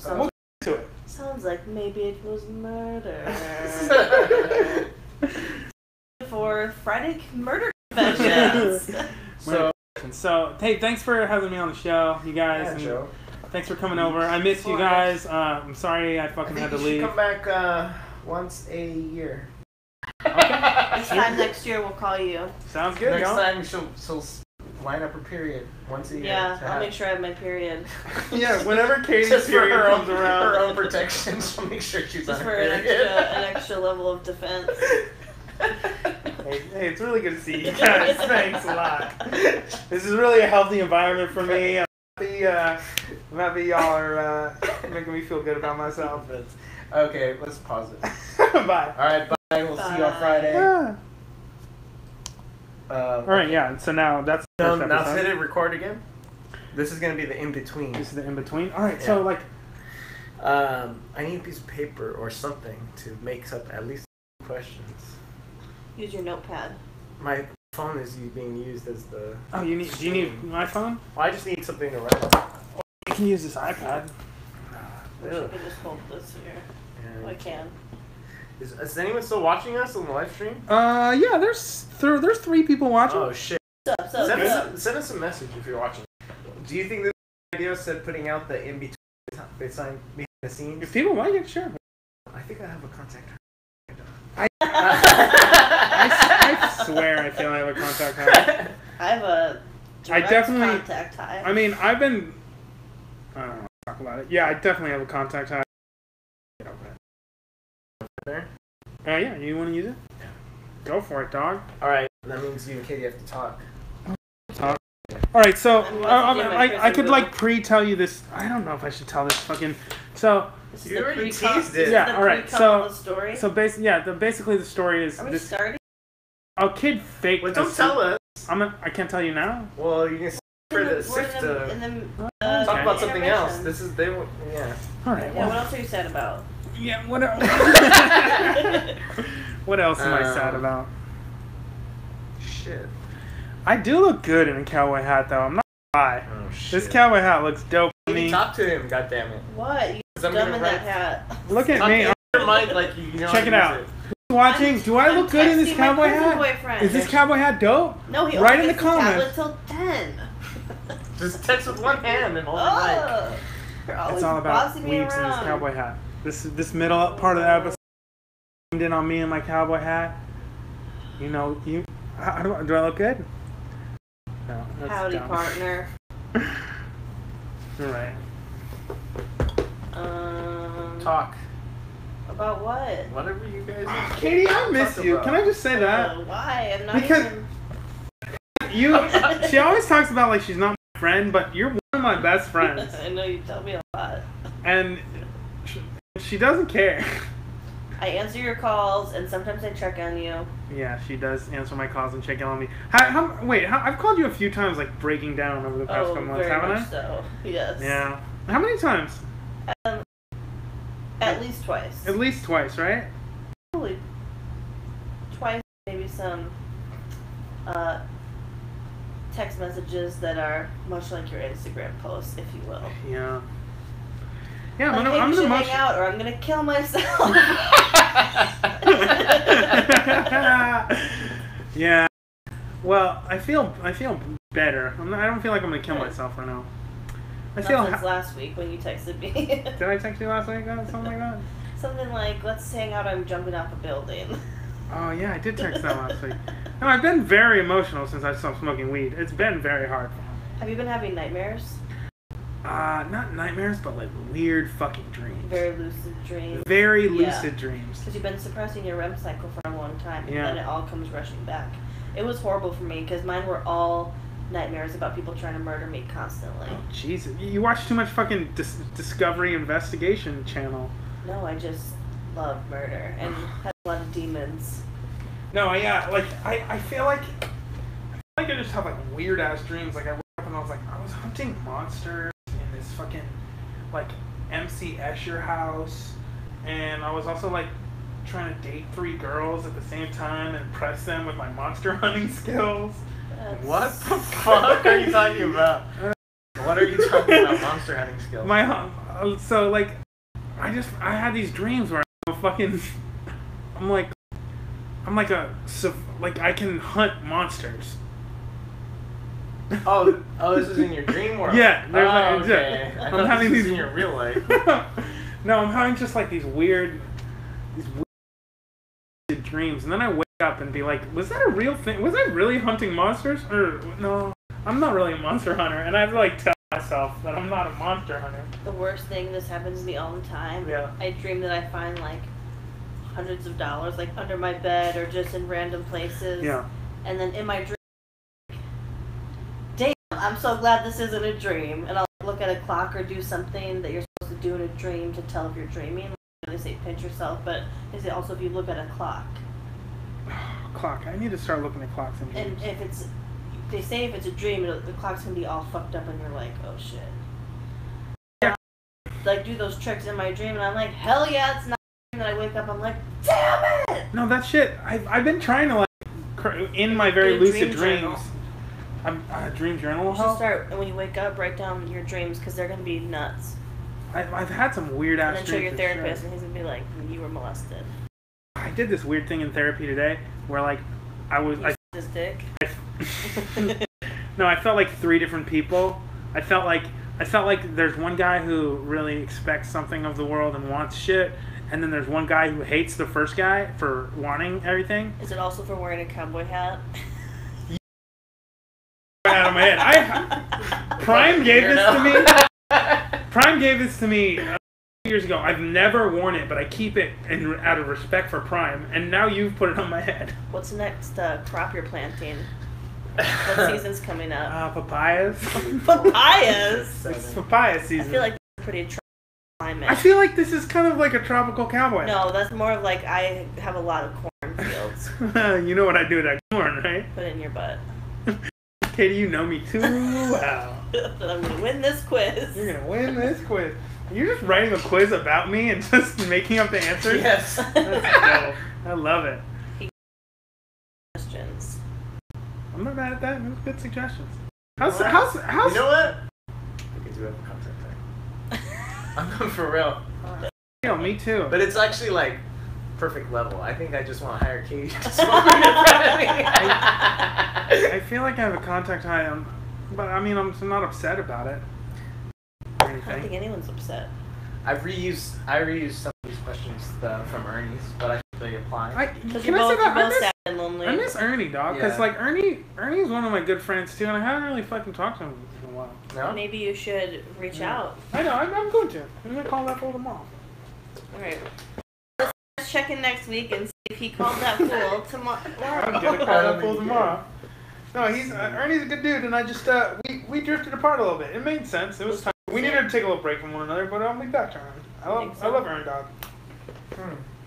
So- We'll get to it. Sounds like maybe it was murder. For Friday murder confessions. So, hey, thanks for having me on the show, you guys. yeah, and Joe. thanks for coming over. I miss you guys. I'm sorry I I fucking think had to you should leave. come back once a year. This time next year we'll call you. Sounds good, Next y'all. time she'll line up her period once a year. Yeah, to I'll have- make sure I have my period. Yeah, whenever Katie's Just for period her comes own, around. her own protection, she'll make sure she's Just on for her an period. extra level of defense. Hey, it's really good to see you guys. Thanks a lot. This is really a healthy environment for me. I'm happy y'all are making me feel good about myself. Okay, let's pause it. Bye. Alright, bye. We'll see you on Bye. Friday. Yeah. All right, yeah. So now that's the first Now episode. hit it record again. This is gonna be the in between. This is the in between. All right, so Yeah. like, I need a piece of paper or something to make up at least questions. Use your notepad. My phone is being used as the. oh, do you need my phone? Well, I just need something to write on. You can use this iPad. Wish I could just hold this here. Oh, I can. Is anyone still watching us on the live stream? Yeah. There's 3 people watching. Oh shit! What's up? Send us a message if you're watching. Do you think this idea said putting out the in between behind the scenes? If people like it, sure. I think I have a contact. I swear I feel I have a contact high. I have a direct definitely- contact high. I mean, I don't know, talk about it. Yeah, I definitely have a contact high. Get over it. There. Yeah, you want to use it? Yeah. Go for it, dog. All right, that means you and Katie have to talk. Talk. All right, so I'm about to do my I could prison like book. pre-tell you this. I don't know if I should tell this fucking. So This You the already pre-com- teased this is it. Yeah, the alright, pre-com so- of the story. basically, yeah, basically the story is Are we this. starting? A kid faked. Well, a don't su- tell us. I can't tell you now. Well, you can for the We're sift in to the, talk about something else. intermission. This is they. Yeah. All right. Yeah, what else are you sad about? Yeah. What else? What else am I sad about? Shit. I do look good in a cowboy hat, though. I'm not gonna lie. Oh shit. This cowboy hat looks dope to You me. talk to him, goddammit. What? You 'Cause I'm dumb gonna in write- that hat. Look at Talk me. to your mic like you know. Check how it to out. use Watching. Do I look good in this texting my cowboy prison hat? boyfriend. Is this cowboy hat dope? No, he Right only in the gets tablet comments. till 10. it. Just text with one hand and hold the mic. Oh, you're always It's all about bossing me Weebs and this around. cowboy hat. This middle part of the episode zoomed in on me and my cowboy hat. You know, do I look good? No, that's Howdy, dumb. partner. All right. Talk. About what? Whatever you guys are. Katie, I miss Talk you. about. Can I just say that? Why? I'm not Because- even... She always talks about like she's not my friend, but you're one of my best friends. I know you tell me a lot. And she doesn't care. I answer your calls, and sometimes I check on you. Yeah, she does answer my calls and check in on me. I've called you a few times, like breaking down over the past couple months, very haven't much so. Yes. Yeah. How many times? At least twice. At least twice, right? Probably twice, maybe some text messages that are much like your Instagram posts, if you will. Yeah. Yeah, Like, I'm we the should most. hang out, or I'm gonna kill myself. Yeah. Well, I feel better. I don't feel like I'm gonna kill Good. myself right now. I Not feel. since last week when you texted me. Did I text you last week? Something like that. Something like, let's hang out, I'm jumping off a building. Oh yeah, I did text that last week. No, I've been very emotional since I stopped smoking weed. It's been very hard. Have you been having nightmares? Not nightmares, but like weird fucking dreams. Very lucid dreams? Very Yeah. lucid dreams. Because you've been suppressing your REM cycle for a long time, and Yeah. then it all comes rushing back. It was horrible for me, because mine were all nightmares about people trying to murder me constantly. Oh Jesus! You watch too much fucking Discovery Investigation channel. No, I just love murder, and had a lot of demons. No, yeah, like I feel like I just have like weird ass dreams. Like I woke up and I was like, I was hunting monsters in this fucking like MC Escher house, and I was also like trying to date 3 girls at the same time and impress them with my monster hunting skills. What the fuck are you talking about? What are you talking about? Monster hunting skills. So like I had these dreams where I'm like I can hunt monsters. Oh, this is in your dream world. Yeah, Oh, there's okay. I thought having this was these in your real life. No, I'm having just like these weird dreams, and then I wake up and be like, was that a real thing? Was I really hunting monsters? Or no, I'm not really a monster hunter, and I have to like tell myself that I'm not a monster hunter. The worst thing, this happens to me all the time. Yeah. I dream that I find like hundreds of dollars like under my bed or just in random places. Yeah. And then in my dream, damn, I'm so glad this isn't a dream. And I'll look at a clock or do something that you're supposed to do in a dream to tell if you're dreaming. They say pinch yourself, but they say also if you look at a clock. Clock. I need to start looking at clocks in And dreams. they say if it's a dream, the clock's gonna be all fucked up, and you're like, oh shit. Yeah. Like do those tricks in my dream, and I'm like, hell yeah, it's not. And then I wake up, I'm like, damn it! No, that shit. I've been trying to like in my very Do a lucid dream journal. dreams. I'm dream journal. You will should help. start, and when you wake up, write down your dreams, because they're gonna be nuts. I've had some weird ass And then dreams. show your for therapist, sure. and he's gonna be like, you were molested. I did this weird thing in therapy today where like You sucked his dick. No, I felt like 3 different people. I felt like there's one guy who really expects something of the world and wants shit, and then there's one guy who hates the first guy for wanting everything. Is it also for wearing a cowboy hat? Out of my head. Prime gave this to me. Prime gave this to me 2 years ago. I've never worn it, but I keep it out of respect for Prime, and now you've put it on my head. What's the next crop you're planting? What season's coming up? Papayas. Papayas! It's papaya I season. feel like that's a pretty tropical climate. I feel like this is kind of like a tropical cowboy. No, that's more of like I have a lot of cornfields. You know what I do with that corn, right? Put it in your butt. Katie, you know me too well. But I'm gonna win this quiz. You're gonna win this quiz. You're just writing a quiz about me and just making up the answers? Yes. That's dope. I love it. Questions. I'm not mad at that. Those good suggestions. You How's know what? We can do it in contact time. I'm for real. Yo, me too. But it's actually like perfect level. I think I just want to hire Katie to smoke in front of me. I feel like I have a contact high, but I mean, I'm not upset about it. Or I don't think anything. anyone's upset. I reused some of these questions from Ernie's, but I think they apply. Because Can you're I say both that? sad in lonely. I miss Ernie, dog, because Yeah. like Ernie's one of my good friends too, and I haven't really fucking talked to him in a while. No? Maybe you should reach out. I know, I'm going to. I'm gonna call that fool tomorrow. Alright. Let's check in next week and see if he called that fool tomorrow. I'm gonna call that fool tomorrow. No, he's Ernie's a good dude, and I just we drifted apart a little bit. It made sense. It was time. We needed to take a little break from one another, but I'll be back to Ernie. I love Ernie, dog.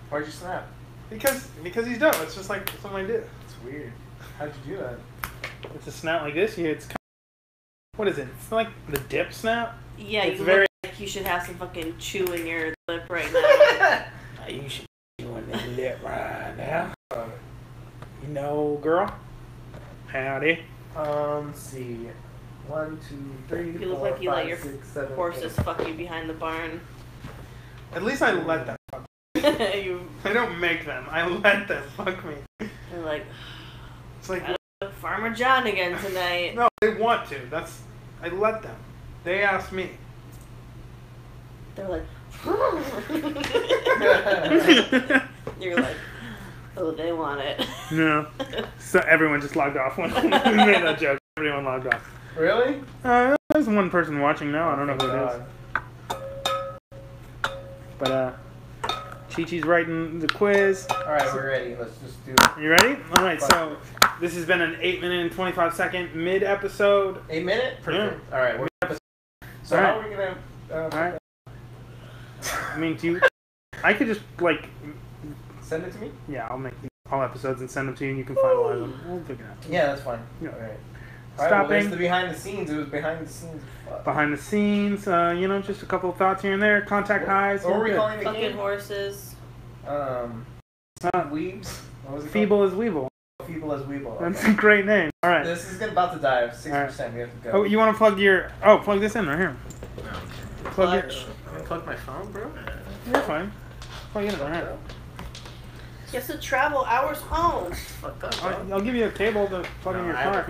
Why'd you snap? Because he's dope. It's just like something I do. It's weird. How'd you do that? It's a snap like this. It's kind of, what is it? It's like the dip snap. Yeah, It's you very- look like you should have some fucking chew in your lip right now. You should be doing that lip right now. You know, girl. Howdy. Let's see. 1, 2, 3, You look 4, like you let 5, your 6, 7, horses 8. fuck you behind the barn. At least I let them. You, I don't make them. I let them fuck me. they're like, It's like, Farmer John again tonight. no, they want to. I let them. They asked me. They're like, you're like, oh, they want it. No. So everyone just logged off when we made that joke. Everyone logged off. Really? There's one person watching now. I don't know who it is. But Chi-Chi's writing the quiz. Alright, we're ready. Let's just do it. You ready? All right. So this has been an 8-minute and 25-second mid-episode. 8 minute? Perfect. Yeah. Alright, we're so All right. how are we gonna All right. I mean, do you? I could just like, send it to me? yeah, I'll make all episodes and send them to you, and you can finalize them. We'll figure it out. Yeah, that's fine. Yeah. Alright. Alright, well, there's Stopping. the behind the scenes. It was behind the scenes. Fuck. Behind the scenes, just a couple of thoughts here and there. Contact highs. What were we good. calling the Fucking game? horses. Weebs? What was it Feeble as Weeble. called? Feeble as Weeble. That's Okay. a great name. All right. This is about to die. 6%. Alright. We have to go. Oh, you want to plug your? Oh, plug this in right here. Plug your. Clutch. Can I plug my phone, bro? You're fine. Plug it in right here. Yes, to travel hours home. Fuck up, bro. I'll give you a cable to plug in No, your I car.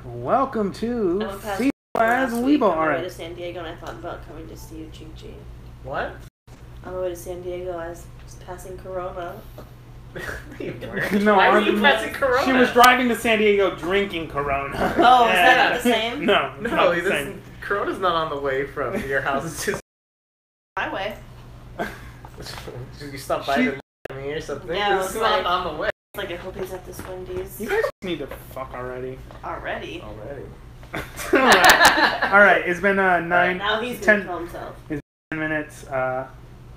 Welcome to I went past Feeble as last week Weeble. on All my way right. to San Diego, and I thought about coming to see you, Chi-Chi. What? On my way to San Diego, I was passing Corona. No, Why were I'm- you passing Corona? She was driving to San Diego drinking Corona. Oh, is that not the same? No, it's No, not the this same. Corona's not on the way from your house. It's just My way. you stop by She- to me or something. Yeah, It's it's not like- on the way It's like I hope he's at this Wendy's You guys need to fuck already. already. already. All right. It's been 9, Now he's 10 gonna kill himself. minutes.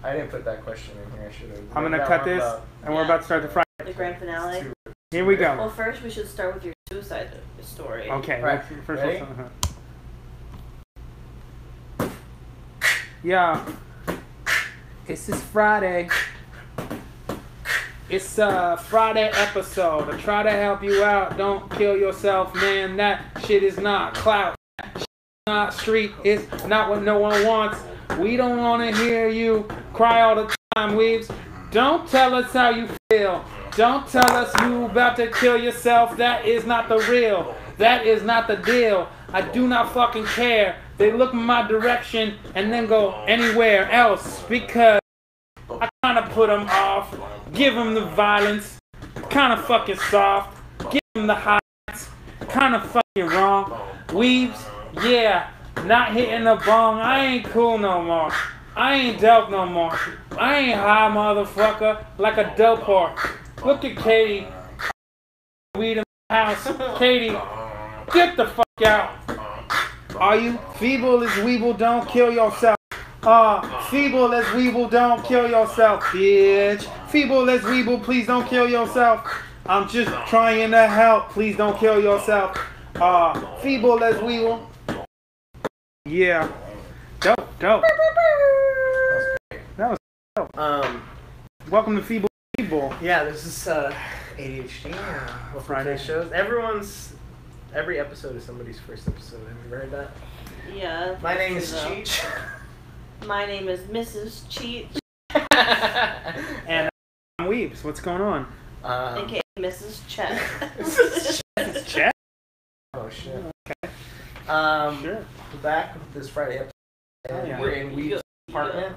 I didn't put that question in here. I should have. I'm gonna cut this, and we're about to start the Friday. The grand finale. Here we Well, go. first we should start with your suicide story. Okay. Right. First Ready? Yeah. This is Friday. It's a Friday episode. I try to help you out. Don't kill yourself, man. That shit is not clout. That shit is not street. It's not what no one wants. We don't want to hear you cry all the time, Weebs. Don't tell us how you feel. Don't tell us you about to kill yourself. That is not the real. That is not the deal. I do not fucking care. They look in my direction and then go anywhere else because I kind of put them off. Give them the violence. Kind of fucking soft. Give them the highs. Kind of fucking wrong. Weebs, yeah. Not hitting the bong. I ain't cool no more. I ain't dope no more. I ain't high, motherfucker, like a dope whore. Look at Katie. Weed in the house. Katie, get the fuck out. Are you feeble as Weeble? Don't kill yourself. Feeble as Weeble, don't kill yourself, bitch. Feeble as Weeble, please don't kill yourself. I'm just trying to help. Please don't kill yourself. Feeble as Weeble. Yeah. Dope. That was dope. Welcome to Feeble Weeble. Yeah, this is ADHD. Friday shows. Every episode is somebody's first episode. Have you ever heard that? Yeah. My name is though. Cheech. My name is Mrs. Cheech, And I'm Weebs. What's going on? aka Mrs. Chet. It's Chet? Oh shit. Okay. Sure. We're back with this Friday episode. Oh, yeah. We're in Weebs Apartment.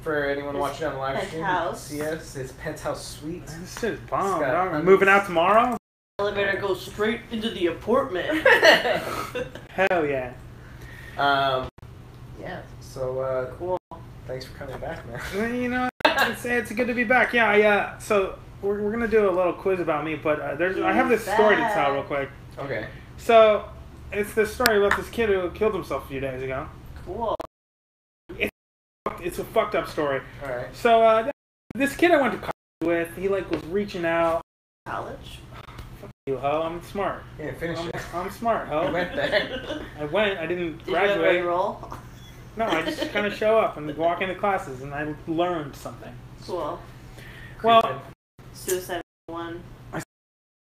For anyone watching on live stream, Penthouse. see us. It's Penthouse Suite. This shit is bomb, It's got dog. I'm moving out tomorrow. Elevator goes straight into the apartment. Hell yeah. Yeah. So Cool. thanks for coming back, man. Well, you know, it's good to be back. Yeah. So we're gonna do a little quiz about me, but I have this story to tell real quick. Okay. So it's the story about this kid who killed himself a few days ago. Cool. It's a fucked up story. All right. So this kid I went to college with, he like was reaching out. College. Fuck you, ho. I'm smart. Yeah, finish it. I'm smart, ho. You went there. I went. I didn't Did you have graduate. a roll? No, I just kind of show up and walk into classes, and I learned something. Cool. Well, Suicide one.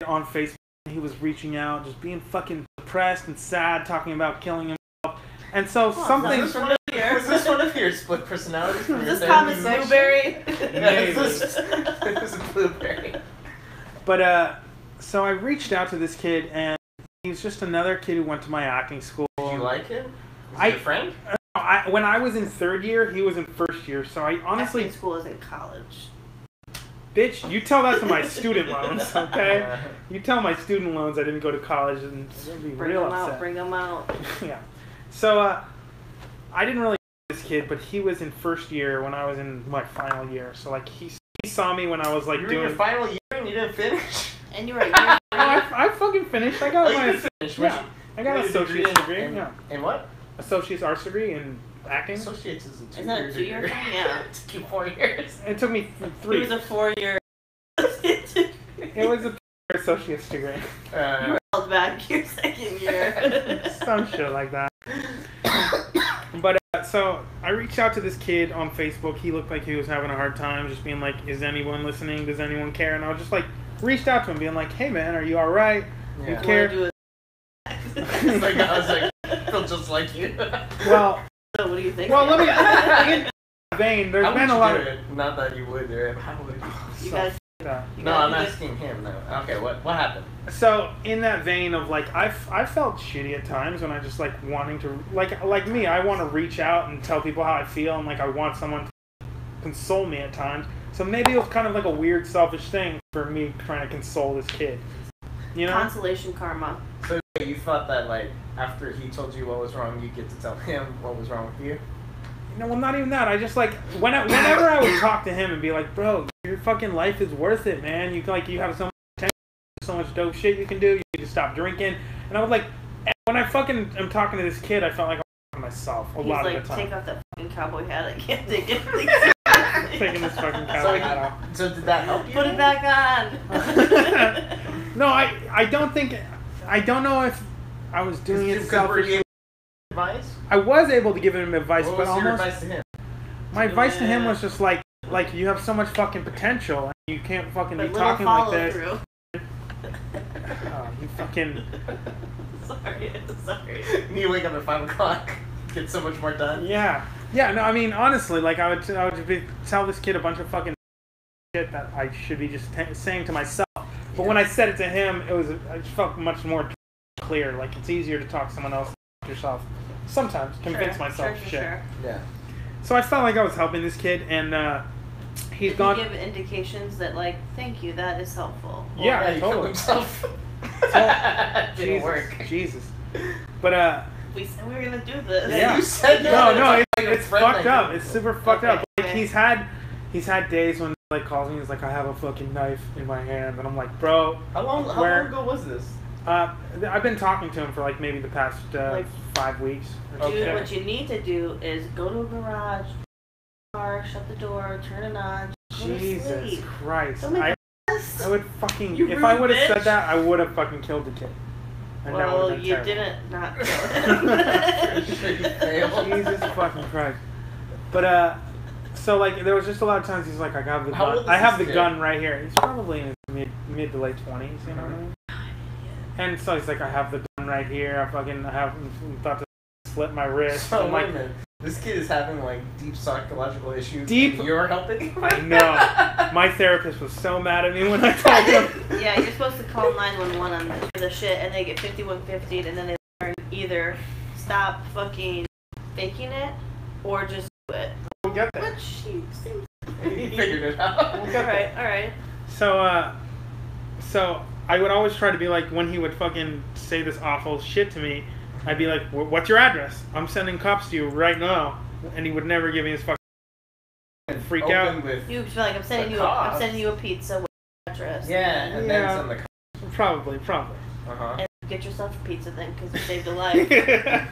on Facebook, he was reaching out, just being fucking depressed and sad, talking about killing himself. And so something. Was this one of your split personalities? From Is this your Thomas therapy Blueberry? Maybe. It was a blueberry. But so I reached out to this kid, and he was just another kid who went to my acting school. Did you like him? Was I- he your friend? When I was in third year, he was in first year. So I honestly, Acting school is in college. bitch, you tell that to my student loans, okay? You tell my student loans I didn't go to college, and they'll be Bring real them upset. out. Bring them out. Yeah. So I didn't really know this kid, but he was in first year when I was in my final year. So like he saw me when I was like You were in doing. your final year and you didn't finish? And you were like, year I fucking finished. I got Oh, you my. didn't finish. Yeah, I got an associate's degree. Yeah, In what? associate's arts degree in acting. Associates is a 2 Isn't that a 2-year thing? Yeah. It took you 4 years. It took me It 3. was a 4-year. It was a associate's degree. You were held back your second year. Some shit like that. But so I reached out to this kid on Facebook. He looked like he was having a hard time, just being like, "Is anyone listening? Does anyone care?" And I was just like, reached out to him, being like, "Hey man, are you all right? Yeah. You care?" Do It's like, I was like, I feel just like you. Well, what do you think? well, let me. Vein. There's How been would a you lot do of. it? Not that you would do it. How would you? You guys. You No, guys I'm do it? asking him now. Okay, what happened? So in that vein of like, I felt shitty at times when I just like wanting to like me. I want to reach out and tell people how I feel, and like I want someone to console me at times. So maybe it was kind of like a weird, selfish thing for me trying to console this kid. You know? Consolation karma. So you thought that like after he told you what was wrong, you get to tell him what was wrong with you? No, well, not even that. I just like whenever I would talk to him and be like, "Bro, your fucking life is worth it, man. You have so much potential, so much dope shit you can do. You need to stop drinking." And I was like, when I fucking am talking to this kid, I felt like I'm talking to myself a lot He's of the like, time. take off that fucking cowboy hat. I can't take it. Taking this fucking So, cowboy hat off. so did that help you? Put it back on. No, I don't know if I was doing it Because were you selfishly. able to give advice? I was able to give him advice, What but was your almost advice to him? my advice to him was just like you have so much fucking potential and you can't fucking But be little talking like follow this. through. Oh, you fucking. Sorry. You wake up at 5 o'clock, get so much more done. Yeah. No. I mean, honestly, like I would tell this kid a bunch of fucking shit that I should be just saying to myself. But when I said it to him, I just felt much more clear. Like it's easier to talk to someone else than yourself. Sometimes convince myself shit. Sure. Yeah. So I felt like I was helping this kid, and he's Did gone. he give indications that like, thank you, that is helpful? Yeah, he totally. killed himself. Didn't work. Jesus. But We said we were gonna do this. Yeah. You said no, that. it's fucked up. It's super fucked up. Like Okay. he's had days when he like calls me. He's like, I have a fucking knife in my hand, and I'm like, bro. How long ago was this? I've been talking to him for like maybe the past Like- 5 weeks. Or Dude, so. what you need to do is go to a garage, car, shut the door, turn it on, go to Jesus sleep. Christ. Don't make a mess. I would fucking, You if I rude would have bitch. said that, I would have fucking killed the kid. And that Well, would've been you terrible. didn't not kill Sure you him. failed. Jesus fucking Christ. But so like there was just a lot of times he's like, I have the How old gun. is I have the this kid? gun right here. He's probably in his mid to late 20s, you know what I mean? And so he's like, I have the gun right here. I'm about to slit my wrist. So I'm wait a like, minute. This kid is having like deep psychological issues. Deep- and you're helping him. I know. My therapist was so mad at me when I told him. Yeah, you're supposed to call 911 on the shit, and they get 5150, and then they learn either stop fucking faking it or just do it. get there. But she seems. He figured it out. All right. So I would always try to be like, when he would fucking say this awful shit to me, I'd be like, what's your address? I'm sending cops to you right now. And he would never give me his fucking freak out. You feel like I'm sending you a pizza with address. Yeah, and then send the cops. Probably. And get yourself a pizza then, because you saved a life.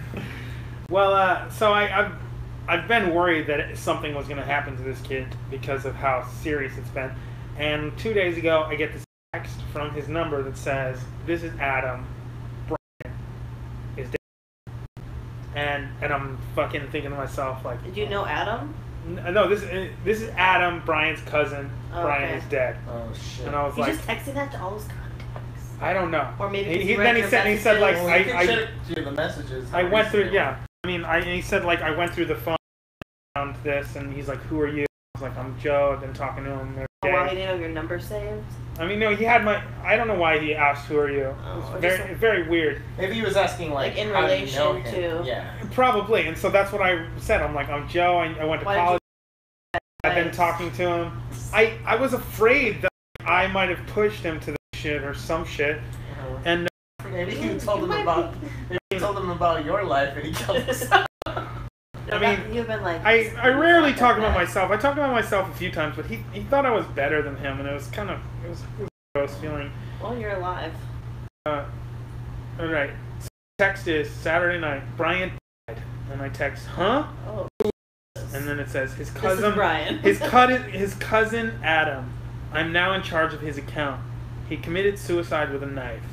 Well, so I've been worried that something was going to happen to this kid because of how serious it's been. And 2 days ago, I get this text from his number that says, "This is Adam. Brian is dead." And I'm fucking thinking to myself, like, Did you know Adam? No, this is Adam, Brian's cousin. Oh, Brian okay. is dead. Oh shit. And I was He like, just texted that to all his contacts. I don't know. Or maybe he said like Well, you can check the messages. I went through, yeah. I mean, he said, like, I went through the phone, found this, and he's like, who are you? I was like, I'm Joe. I've been talking to him every day. Oh, wow, he didn't have your number saved? I mean, no, he had my, I don't know why he asked, who are you? Oh, It's very, very weird. Maybe he was asking, like in how relation do you know him? to... Yeah. Probably, and so that's what I said. I'm like, I'm Joe. I went to college. I've been talking to him. I was afraid that I might have pushed him to this shit or some shit. And maybe you told him about your life and he killed himself. I mean, you've been like, I rarely talk about myself. I talk about myself a few times, but he thought I was better than him, and it was a gross feeling. well, you're alive. All right. So text is Saturday night. Brian died, and I text, huh? Oh. And then it says his This cousin. is Brian. his cousin Adam. I'm now in charge of his account. He committed suicide with a knife.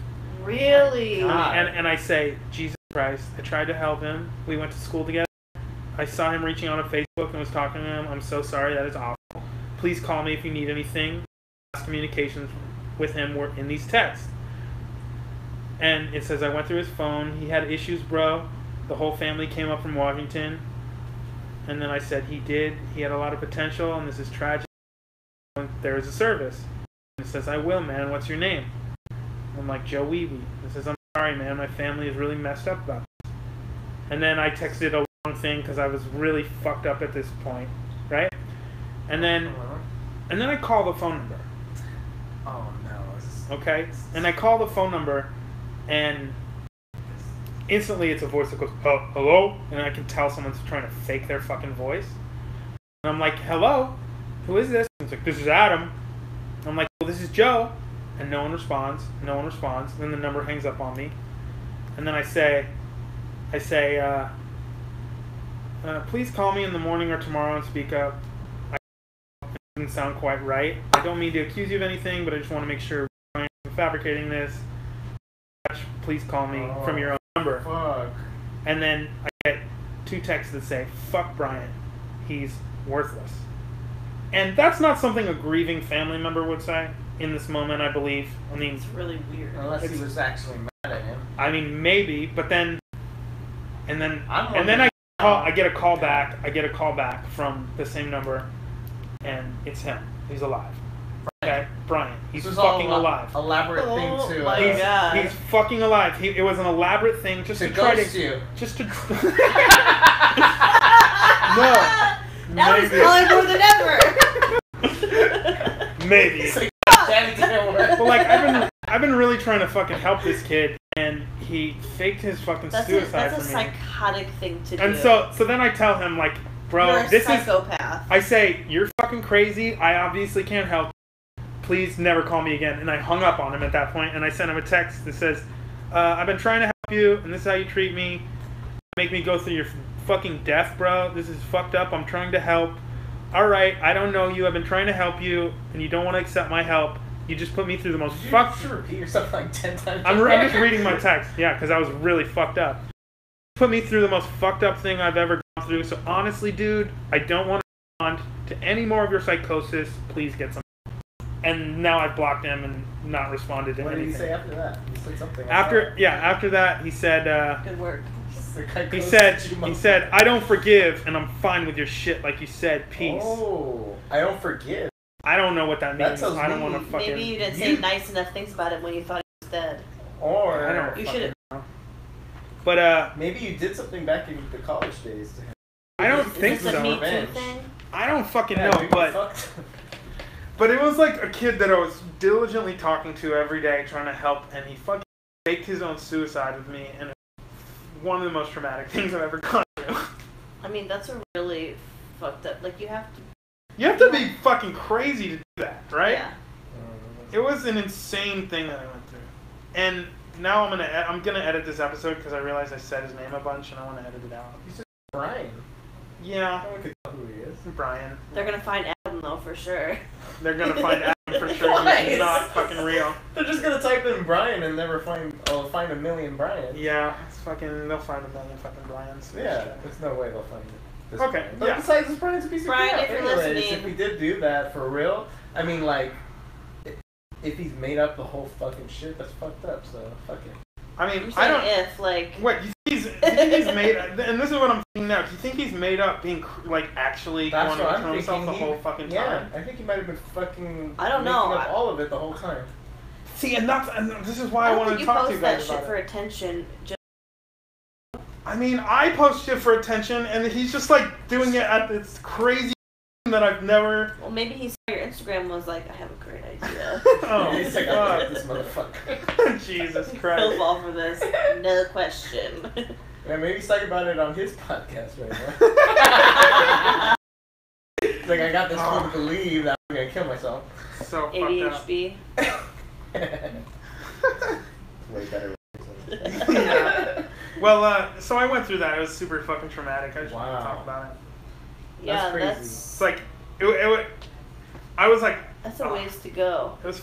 Really? And I say, Jesus Christ, I tried to help him. We went to school together. I saw him reaching out on Facebook and was talking to him. I'm so sorry, that is awful. Please call me if you need anything. Last communications with him were in these texts. And it says, I went through his phone. He had issues, bro. The whole family came up from Washington. And then I said, he did. He had a lot of potential, and this is tragic. There is a service. And it says, I will, man. What's your name? I'm like, Joe Weeby. It says, I'm sorry, man. My family is really messed up about this. And then I texted a long thing because I was really fucked up at this point, right? And then I call the phone number. Oh, no. Okay? And I call the phone number, and instantly it's a voice that goes, hello? And I can tell someone's trying to fake their fucking voice. And I'm like, hello? Who is this? And it's like, this is Adam. I'm like, well, this is Joe. And no one responds. Then the number hangs up on me. And then I say, please call me in the morning or tomorrow and speak up. It didn't sound quite right. I don't mean to accuse you of anything, but I just want to make sure I'm fabricating this. Please call me from your own number. Fuck. And then I get 2 texts that say, fuck Brian. He's worthless. And that's not something a grieving family member would say in this moment, I believe. I mean, it's really weird. Unless he was actually mad at him. I mean, maybe, but then, I get a call back. I get a call back from the same number, and it's him. He's alive. Okay, Brian. He's fucking alive. Elaborate thing to. My God. He's fucking alive. It was an elaborate thing just to try ghost to. You. Just to. No. Now he's calling more than ever. Maybe. That didn't work. Well, like I've been really trying to fucking help this kid, and he faked his fucking suicide That's for a me. psychotic thing to do. And so then I tell him, like, bro, You're a psychopath. I say, you're fucking crazy. I obviously can't help. Please never call me again. And I hung up on him at that point, and I sent him a text that says, I've been trying to help you, and this is how you treat me. Make me go through your fucking death, bro. This is fucked up. I'm trying to help. All right, I don't know you. I've been trying to help you, and you don't want to accept my help. You just put me through the most fucked. You should repeat yourself like 10 times. I'm just reading my text, yeah, because I was really fucked up. Put me through the most fucked up thing I've ever gone through. So honestly, dude, I don't want to respond to any more of your psychosis. Please get some. And now I've blocked him and not responded to anything. What did he say after that? He said something. After that, he said. Good work. He said, I don't forgive, and I'm fine with your shit, like you said. Peace. Oh, I don't forgive. I don't know what that means. That I don't want to fucking. Maybe you didn't say nice enough things about him when you thought he was dead. Or I don't. You should have. But maybe you did something back in the college days to him. I don't think Is this so. a Me Too Revenge. thing? I don't fucking Yeah, know, dude, but fucked. but it was like a kid that I was diligently talking to every day, trying to help, and he fucking faked his own suicide with me, and it was one of the most traumatic things I've ever gone through. I mean, that's a really fucked up. Like, you have to be fucking crazy to do that, right? Yeah. It was an insane thing that I went through, and now I'm gonna edit this episode because I realized I said his name a bunch, and I want to edit it out. You said Brian. Yeah, No one could tell who he is. Brian. They're gonna find Adam, though, for sure. They're gonna find Adam for sure. Why? He's not fucking real. They're just gonna type in Brian and never find a million Brians. Yeah, it's fucking. They'll find a million fucking Brians. Yeah, there's no way they'll find this Okay, Brian. But yeah. besides, this Brian's a piece of Brian, crap. if you're Anyways, listening. if we did do that for real, I mean, like, if he's made up the whole fucking shit, that's fucked up. So fuck it. I mean, I'm I don't. saying if, like... What, you think he's made up, and this is what I'm thinking now, do you think he's made up being, like, actually That's wanting what to I'm kill himself the thinking. whole fucking Yeah, time? I think he might have been fucking. I don't know. making up all of it the whole time. See, and this is why I don't wanted think to talk to you you post that guys shit about for it. attention. I mean, I post shit for attention, and he's just, like, doing it at this crazy that I've never... Well, maybe he saw your Instagram and was like, I have a great idea. Oh, He's like, fuck. I this motherfucker. Jesus He'll Christ. fall for this. No question. Yeah, maybe he's talking about it on his podcast right now. It's like, I got this fool to believe that I'm gonna kill myself. So fucked up. ADHD. Way better. Yeah. Well, so I went through that. It was super fucking traumatic. I just want to Wow. talk about it. Yeah, crazy. It's like, I was like... that's a ways to go. It was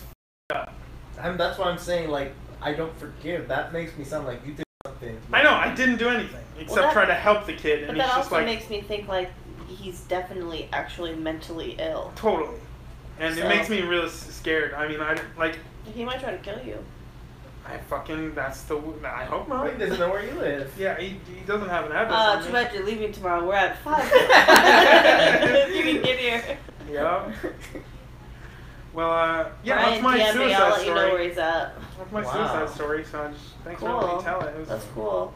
That's why I'm saying, like, I don't forgive. That makes me sound like you did something. I know, I didn't do anything except that- try to help the kid, But and that he's just also like, makes me think, like, he's definitely actually mentally ill. totally. And So- it makes me really scared. I mean, He might try to kill you. I hope not. He doesn't know where you live. Yeah, he doesn't have an address on Too me. bad you're leaving tomorrow. We're at 5. You can get here. Yeah. Well, yeah, Brian, that's my DM me, suicide I'll let you know story. where he's at. That's my Wow. suicide story, so I just, thanks for letting Cool. me tell it. That's cool.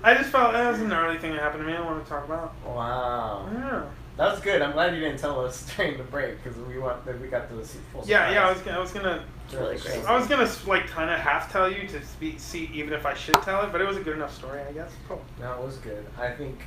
I just felt that was an early thing that happened to me I want to talk about. Wow. Yeah. That was good. I'm glad you didn't tell us during the break because we got to see full Yeah, I surprise. was gonna It's really crazy. I was gonna like kind of half tell you to see even if I should tell it, but it was a good enough story, I guess. Cool. No, it was good. I think.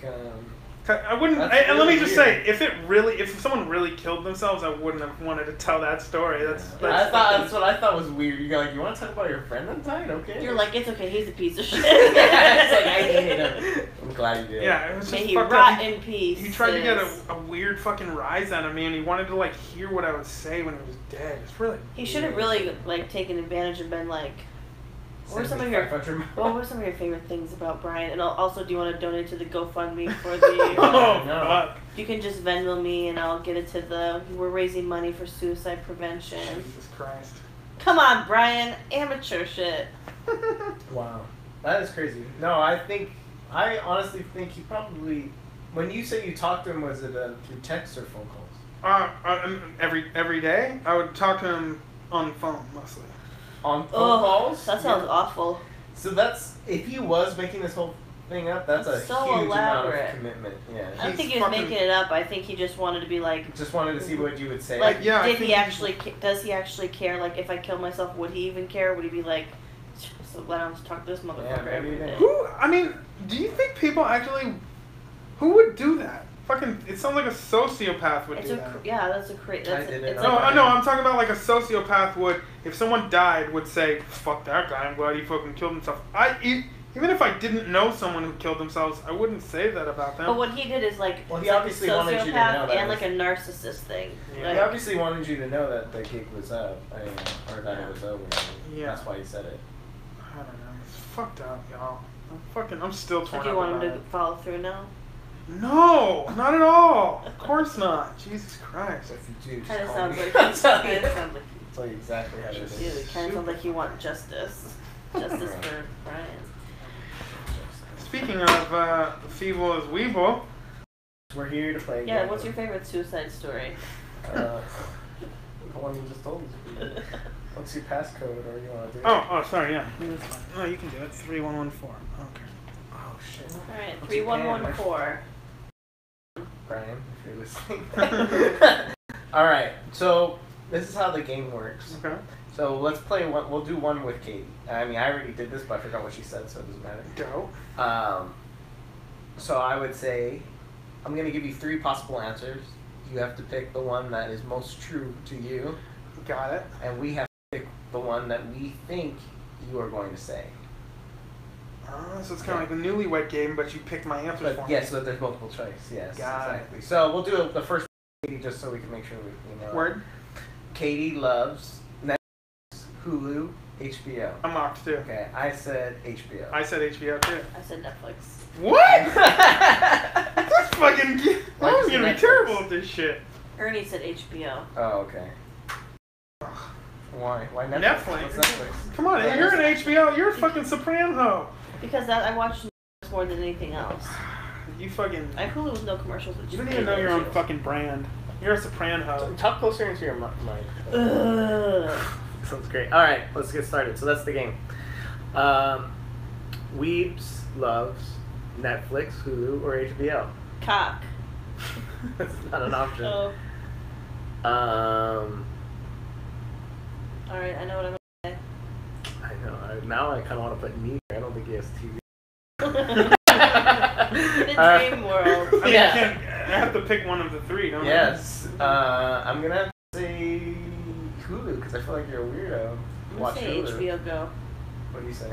I wouldn't. That's And let me really just weird. say, if someone really killed themselves, I wouldn't have wanted to tell that story. That's That's what I thought was weird. You like, you want to talk about your friend that died? Okay. You're like, it's okay, he's a piece of shit. It's like I hated him. I'm glad you did. Yeah, it was May just he fucked rot up. in peace. He tried to get a weird fucking rise out of me, and he wanted to like hear what I would say when he was dead. It's really. He should have really like taken advantage and been like, what were some of your favorite things about Brian? And also, do you want to donate to the GoFundMe for the? Oh no. fuck! You can just Venmo me, and I'll get it to the. We're raising money for suicide prevention. Jesus Christ! Come on, Brian, amateur shit. Wow, that is crazy. No, I honestly think he probably. When you say you talked to him, was it through text or phone calls? Every day I would talk to him on the phone mostly. On phone calls? That sounds awful. So that's, if he was making this whole thing up, that's a So huge elaborate. amount of commitment. Yeah. I don't think he was making it up. I think he just wanted to be like. Just wanted to see what you would say. Like, Yeah, I did think he actually? Does he actually care? Like, if I kill myself, would he even care? Would he be like, so glad I don't talk to this motherfucker maybe every he day? did. Who? I mean, do you think people actually? Who would do that? Fucking! It sounds like a sociopath would It's do a that. yeah, that's a crazy. I didn't It's know. like, No, I'm talking about like a sociopath would, if someone died, would say, "Fuck that guy! I'm glad he fucking killed himself." Even if I didn't know someone who killed themselves, I wouldn't say that about them. But what he did is like, Well, he it's like obviously a wanted you to know sociopath that and was- like a narcissist thing. Yeah. He Like, obviously wanted you to know that the gig was up, or that it was over. Yeah. That's why he said it. I don't know. It's fucked up, y'all. I'm still so torn do you up want him about to it. follow through now? No, not at all. Of course not. Jesus Christ. So if you do, just Kind of call sounds me. like. I'll tell Kind you. of sounds like. I'll tell you exactly how to do You do. it. It kind of sounds like you want justice. Justice for Brian. Speaking of feeble as Weeble, We're here to play. a Yeah, game. what's your favorite suicide story? The one you just told us. What's your passcode, or you want to do it? oh, sorry, yeah. That's fine. No, you can do it. 3114. Okay. Oh shit. All right, What's your 3114. Brian, if you're listening. All right, so this is how the game works. Okay. So let's play one. We'll do one with Katie. I mean, I already did this, but I forgot what she said, so it doesn't matter. Go. So I would say, I'm gonna give you 3 possible answers. You have to pick the one that is most true to you. Got it. And we have to pick the one that we think you are going to say. So it's kind of like a newlywed game, but you pick my answers for me. Yes, so there's multiple choice. Yes, Got exactly. So we'll do the first Katie just so we can make sure we know. Word. Katie loves Netflix, Hulu, HBO. I'm locked too. Okay, I said HBO. I said HBO too. I said Netflix. What? That's fucking. Why I'm just gonna Netflix? be terrible at this shit. Ernie said HBO. Oh, okay. Why? Why Netflix? Netflix. What's Netflix? Come on, you're an HBO. You're a fucking soprano hoe. Because I watch Netflix more than anything else. You fucking. I have Hulu with no commercials. You don't even know your own fucking brand. You're a soprano hoe. Talk closer into your mic. Ugh. Sounds great. All right, let's get started. So that's the game. Weebs loves Netflix, Hulu, or HBO. Cock. That's not an option. Oh. Alright, I know what I'm gonna say. I know. Now I kind of want to put neither. I don't think he has TV. The dream world. I mean, Yeah. I have to pick one of the 3, don't Yes. I'm gonna have to say Hulu because I feel like you're a weirdo. I'm gonna Watch say Hulu. HBO Go. What do you say?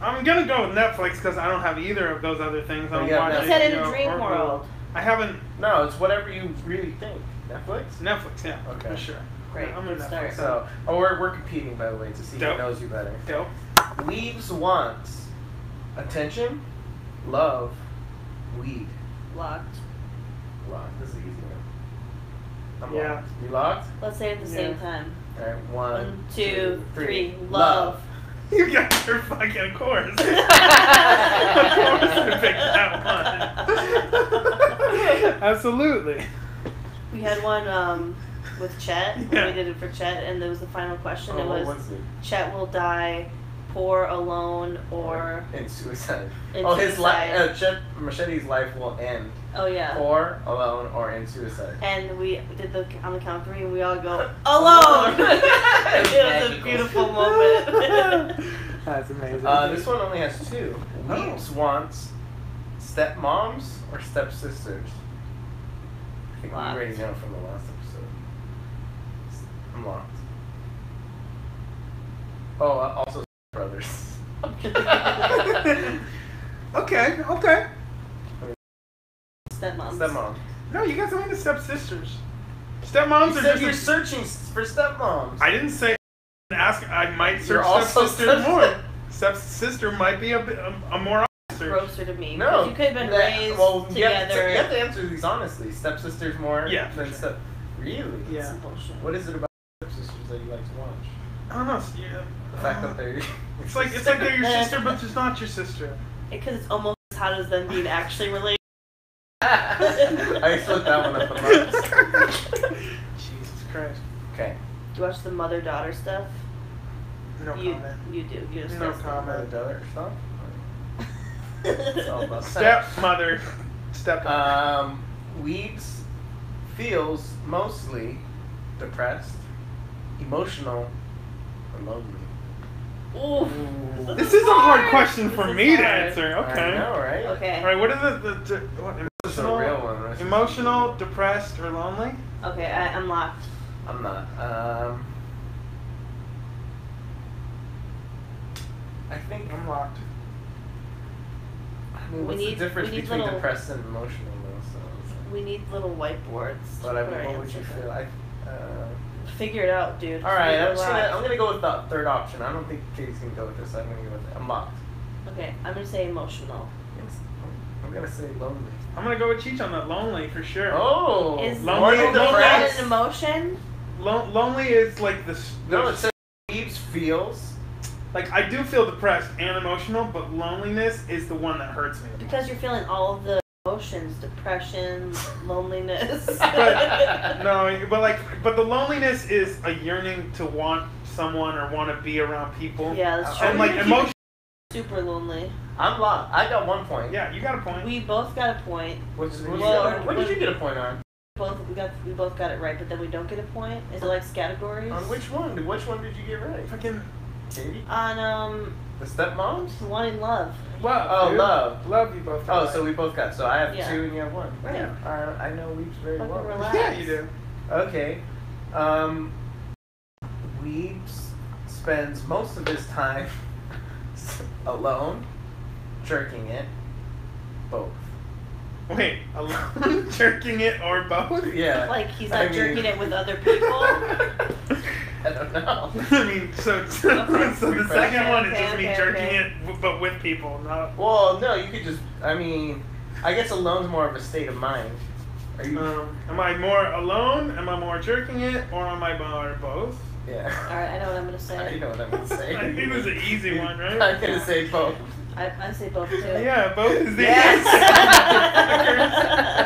I'm gonna go with Netflix because I don't have either of those other things. I don't Yeah, watch no. You said in a HBO dream or Hulu. world. I haven't. No, it's whatever you really think. Netflix. Netflix, yeah. Okay. For sure. Great, I'm in good Netflix. start. So, we're competing by the way to see Dope. who knows you better. Dope. Weebs wants attention, love, weed. Locked. Locked. This is an easy one. I'm Yeah. locked. You locked? Let's say it at the same time. All right. 1, 2, 3. Love. Love. You got your fucking course. Of course I picked that one. Absolutely. We had one with Chet. Yeah. We did it for Chet, and there was the final question. Oh, It what was was it? Chet will die poor, alone, or In suicide. in His suicide. life. Machete's life will end. Oh yeah. Or alone, or in suicide. And we did the on the count of 3, and we all go alone. It was a beautiful moment. That's amazing. This one only has 2. Weebs wants stepmoms or stepsisters. I think we Locked. already know from the last episode. I'm locked. Oh, also brothers. Okay. Stepmoms. Stepmom. No, you guys only the stepsisters. Stepmoms You are said just. you're searching for stepmoms. I didn't say. Ask. I might You're search also stepsisters step- more. Stepsister might be a more search. Grosser to me. No. 'Cause you could have been raised together. You have to answer these honestly. Stepsisters more Yeah, than for sure. step. Really? Yeah. That's bullshit. What is it about stepsisters that you like to watch? I don't know. Yeah. The fact that they're. It's like they're your sister, but just not your sister. Because it's almost as hot as them being actually related. I split that one up the most. Jesus Christ. Okay. Do you watch the mother-daughter stuff? No you, comment. You do. You just No guessed it. comment. Daughter stuff? It's all about that. Stepmother. Stepmother. Weebs feels mostly depressed, emotional, or lonely. Ooh. This is a hard question for This is me to hard. answer. I Okay. know, right? Okay. All right. What is what, This is a emotional, real one. Right? emotional, depressed, or lonely? Okay, I'm locked. I'm not. I think. I'm locked. I mean, what's the difference between depressed and emotional, though? So it's like, We need little whiteboards. but to I put mean, our what would you answers feel? in. Figure it out, dude. All right, I'm Relax. gonna go with the third option. I don't think Katie's gonna go with this. I'm gonna go with it. I'm locked. Okay, I'm gonna say emotional. I'm gonna say lonely. I'm gonna go with Cheech on that. Lonely for sure. Oh, Is lonely- more than lonely- depressed. an emotion? Lonely is like this. No, it says Weebs feels. Like I do feel depressed and emotional, but loneliness is the one that hurts me. Because you're feeling all of the emotions, depression, loneliness. But no, but the loneliness is a yearning to want someone or want to be around people. Yeah, that's true. And like emotion super lonely. I'm lost. I got 1 point. Yeah, you got a point. We both got a point. What Well, did you get a point on? We both got it right, but then we don't get a point. Is it like categories? On which one? Which one did you get right? Fucking Katie? On The stepmoms? One in Love. love. Oh, dude. love. Love you both. got Oh, right. so we both got. So I have Yeah. 2 and you have 1. Right. Yeah. I know Weebs very Fucking well. relax. Yeah, you do. Okay. Weebs spends most of his time alone, jerking it. Both. Wait, alone, jerking it or both? Yeah. Like he's I not mean- jerking it with other people. I don't know. I mean, so the second one is just me okay, jerking okay. it, but with people, not. Well, no, you could just. I mean, I guess alone's more of a state of mind. Are you? Am I more alone? Am I more jerking it, or am I more both? Yeah. Alright, I know what I'm gonna I say. know what I'm gonna say. I think it was an easy one, right? I'm gonna say both. I say both too. Yeah, both is the Yes!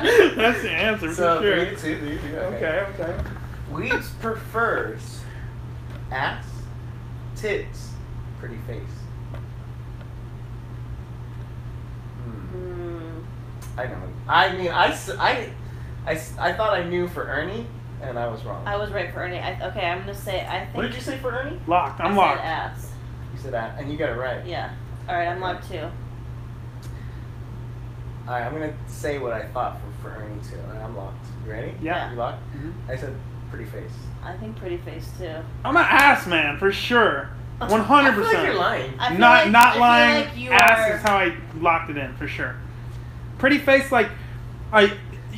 answer. That's the answer So for sure. 3 2 3 2. Okay. Weebs prefers ass, tits, pretty face. I know. I mean, I thought I knew for Ernie, and I was wrong. I was right for Ernie. Okay, I'm gonna say I think. What did you say for Ernie? Locked. I'm I locked. said ass. You said that, and you got it right. Yeah. Alright, I'm locked too. Alright, I'm gonna say what I thought for Ernie too, and I'm locked. You ready? Yeah. You locked? Mhm. I said pretty face. I think pretty face too. I'm an ass man for sure. 100%. I feel like you're lying. I feel Not like, not I feel lying. like you Ass are. is how I locked it in for sure. Pretty face, like So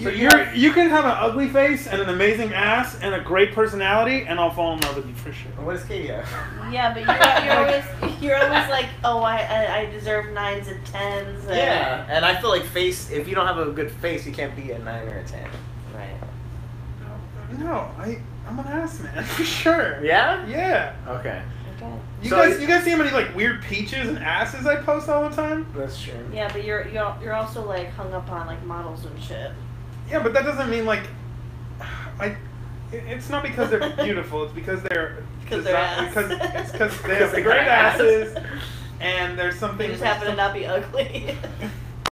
you can have an ugly face and an amazing ass and a great personality, and I'll fall in love with you for sure. What does Katie have? Yeah, but you're always like, oh, I deserve 9s and 10s. And Yeah, and I feel like face. If you don't have a good face, you can't be a 9 or a 10. Right. No, I'm an ass man for sure. Yeah. Yeah. Okay. Okay. You So guys see how many like weird peaches and asses I post all the time? That's true. Yeah, but you're also like hung up on like models and shit. Yeah, but that doesn't mean like it's not because they're beautiful. It's because they're Because they're ass. because they Because have they great got ass. asses, and there's They something. just happen to not be ugly.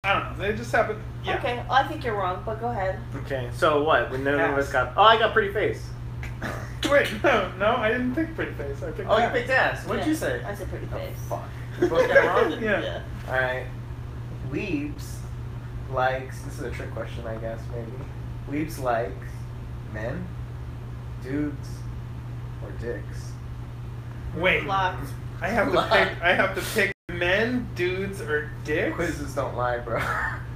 I don't know. They just happen. Yeah. Okay, well, I think you're wrong, but go ahead. Okay. So what? When none of us Ass. got. Oh, I got pretty face. Wait, no, I didn't pick pretty face. I picked. Oh, you ass. picked ass. What'd Yeah, you say? I said pretty Oh, face. fuck. We both got it wrong. Yeah. All right. Weebs likes. This is a trick question, I guess. Maybe. Weebs like men, dudes, or dicks. Wait. Locked. I have to pick men, dudes, or dicks. Quizzes don't lie, bro.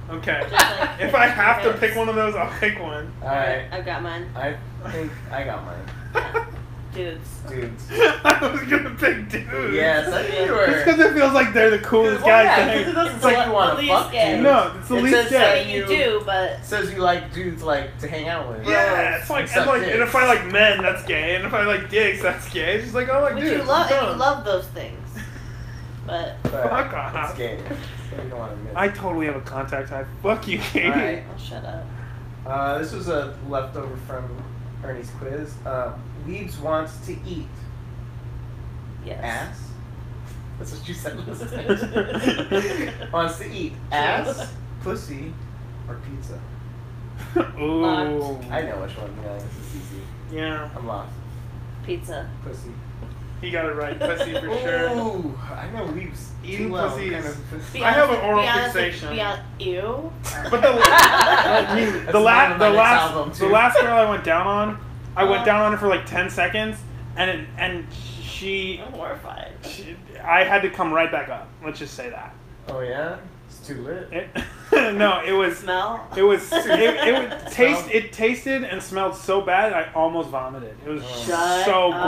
Okay. Just like If I have to dicks. pick one of those, I'll pick one. All right. I've got mine. I think I got mine. Dudes. Dudes. I was gonna pick dudes. Yes, I knew you were. It's because it feels like they're the coolest Well, guys yeah, to 'cause hang. it doesn't It's say like, you want the to least fuck gay. dudes. no, it's the It least says I gay. mean, you do, but Says you like dudes like to hang out with. Yeah, it's like, Except and dicks. if I like men, that's gay, and if I like dicks, that's gay. It's just like, oh, I like but dudes. you love I'm you done. love those things. But But Fuck off. It's gay. So you don't want to admit. I totally have a contact type. Fuck you, Katie. Alright. oh, shut up. This was a leftover from Ernie's quiz. Weebs wants to eat Yes. ass. That's what you said. Wants to eat ass, pussy, or pizza. Ooh. Locked. I know which one. Yeah, this is easy. Yeah, I'm lost. Pizza. Pussy. he got it right. Pussy for sure. Ooh, I know Weebs Eating too well. pussy Kind is- of. Be I have honest- an oral be honest, fixation. Ew. But the That's the one of my next album, last too. girl I went down on, I went down on her for like 10 seconds, and she I'm horrified. I had to come right back up. Let's just say that. Oh yeah, it's too lit. No, it was. Smell? It was. It would taste. It tasted and smelled so bad. I almost vomited. It was Shut so up.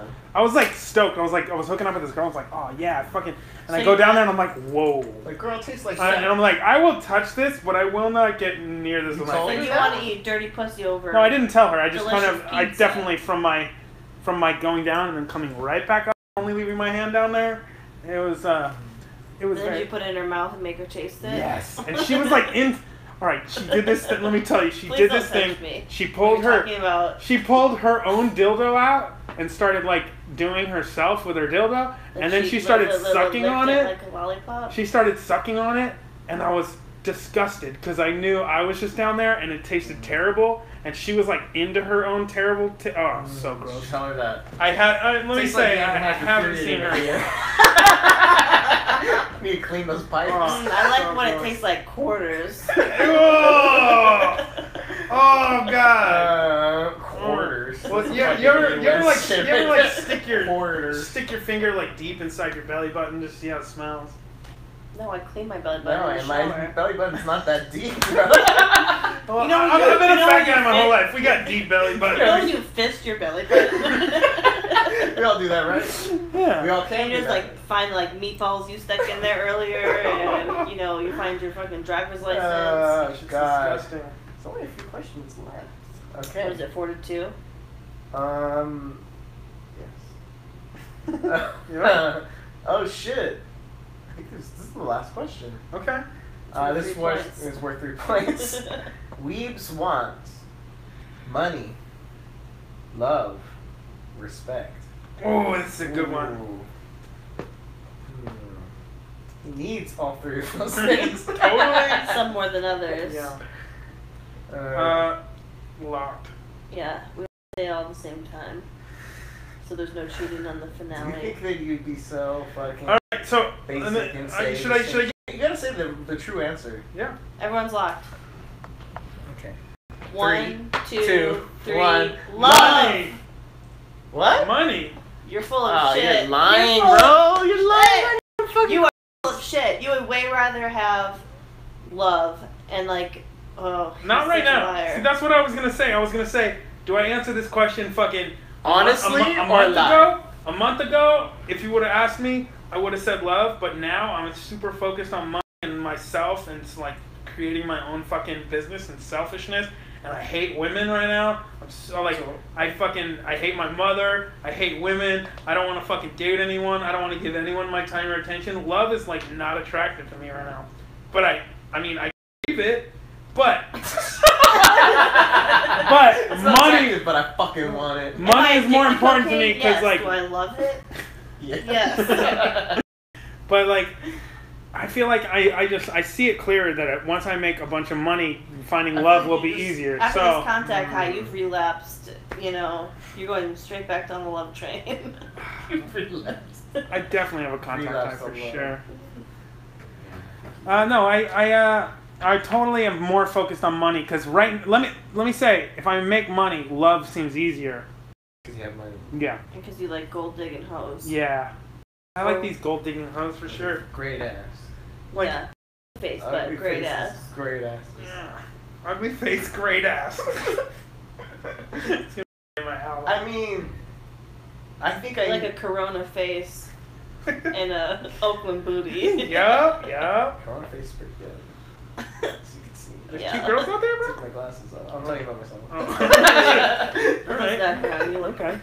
gross. I was like stoked. I was hooking up with this girl. I was like, oh yeah, fucking. And I So go you- down there and I'm like, whoa. The girl tastes like. And I'm like, I will touch this, but I will not get near this You with my told So face. you want to eat dirty pussy over? No, I didn't tell her. I just kind of. Delicious I pizza. definitely from my going down and then coming right back up, only leaving my hand down there. It was. It was. Then very, you put it in her mouth and make her taste it? Yes, and she was like in. All right, she did this. Let me tell you, she Please did don't this touch thing. me. She What pulled are you her. talking about? She pulled her own dildo out and started like doing herself with her dildo, Like and then she started sucking on it. Like a lollipop. She started sucking on it, and I was disgusted because I knew I was just down there and it tasted terrible, and she was like into her own terrible. Oh, so gross. Tell her that. I had. Let me say, like I haven't seen her yet. Need to clean those pipes. I like when it tastes like quarters. Oh God. Quarters. Well, you ever like stick your finger like deep inside your belly button just to see how it smells? No, I clean my belly button. No, in the and my shower. belly button's not that deep, bro. Well, I've been a fat guy my whole life. We got deep belly buttons. You know when you fist your belly button? We all do that, right? Yeah. We all And can you do just that. like find like meatballs you stuck in there earlier, and you know you find your fucking driver's license. Oh, It's God. disgusting. There's only a few questions left. What Okay. is it, 4-2? Yes. Yeah. Oh, shit. I think this is the last question. Okay. This 3 was points. is worth 3 points. Weebs want money, love, respect. Oh, this is a good one. Ooh. He needs all 3 of those things. Totally. Some more than others. Yeah. Locked. Yeah, we say it all at the same time. So there's no cheating on the Do you finale. think that you'd be so fucking All right. So, basic and then, and say should I? You gotta say the true answer. Yeah. Everyone's locked. Okay. 1, 2, 2, 3. 1. Love! Money. What? Money. You're full of shit. You're lying, You're full of bro. You're lying. shit. You are full of shit. You would way rather have love and like, oh. Not you're right such a now. liar. See, that's what I was gonna say. I was gonna say, do I answer this question fucking Honestly a or month lie? ago? A month ago, if you would have asked me, I would have said love. But now I'm super focused on money and myself, and it's like creating my own fucking business and selfishness. And I hate women right now. I'm so like, I hate my mother. I hate women. I don't want to fucking date anyone. I don't want to give anyone my time or attention. Love is like not attractive to me right now. But I mean, I crave it. But It's not money, attractive, but I fucking want it. money Am is I more addicted to important to me cocaine? because Yes. like, Do I love it? Yes. but like, I feel like I see it clearer that once I make a bunch of money, finding love will be easier. After So this contact high, you've relapsed. You know, you're going straight back down the love train. You've relapsed. I definitely have a contact high Relapse for on love. sure. No, I totally am more focused on money because let me say, if I make money, love seems easier. Because you have money. Yeah. Because you like gold digging hoes. Yeah. I like these gold digging hoes for sure. Great ass. Like, Yeah. Face, but Ugly great faces, ass. Great ass. yeah. Ugly face, great ass. It's gonna be my album. I mean, I think I Like a Corona face and a Oakland booty. Yup. Corona face is pretty good. As you can see. There's Yeah. cute girls out there, bro? Take my glasses off. I'm telling you about myself. Oh. What's Alright. that guy? You look Okay.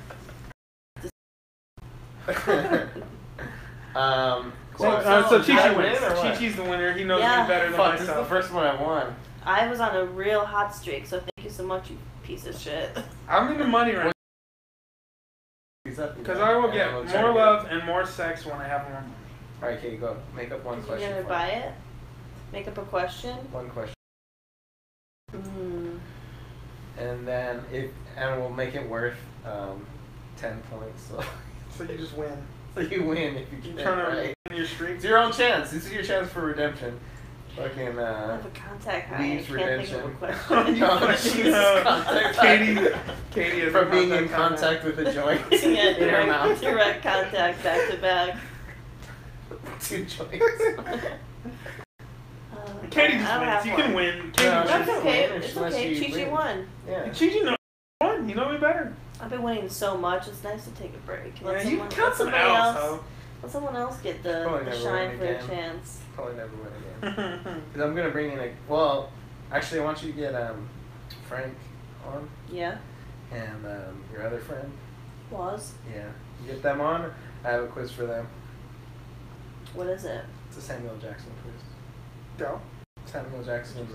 So did I Chi-Chi win wins. or what? Chi-Chi's the winner. He knows Yeah. me better than Fuck, this is the myself. first one I won. I was on a real hot streak, so thank you so much, you piece of shit. I'm into money right now. Because I will get more love and more sex when I have more money. Alright, okay, go. Make up one You're question. gonna for buy me. it? Make up a question? One question. Mm. And then we'll make it worth 10 points. So, So you just win. so you win if you You're get it trying to right. win your streak. It's your own chance. This is your chance for redemption. Fucking I have a contact high. I Weebs can't think of a redemption. question. Oh, Jesus, contact Katie is from being in contact with a joint Yeah, in her mouth. direct contact, back to back. 2 joints. Katie I just don't wins. have You one. can win. Katie No, wins. That's she's okay. winning It's unless okay. she Chi-Chi wins. won. Yeah. Chi-Chi knows you won. You know me better. I've been winning so much. It's nice to take a break. Yeah, you can count some somebody L's, else. Let someone else get the Probably never shine win for a again. chance. Probably never win again. though. Because I'm gonna bring in well, actually, I want you to get Frank on Yeah. and your other friend. Was. Yeah, you get them on. I have a quiz for them. What is it? It's a Samuel Jackson quiz. Go. Samuel Jackson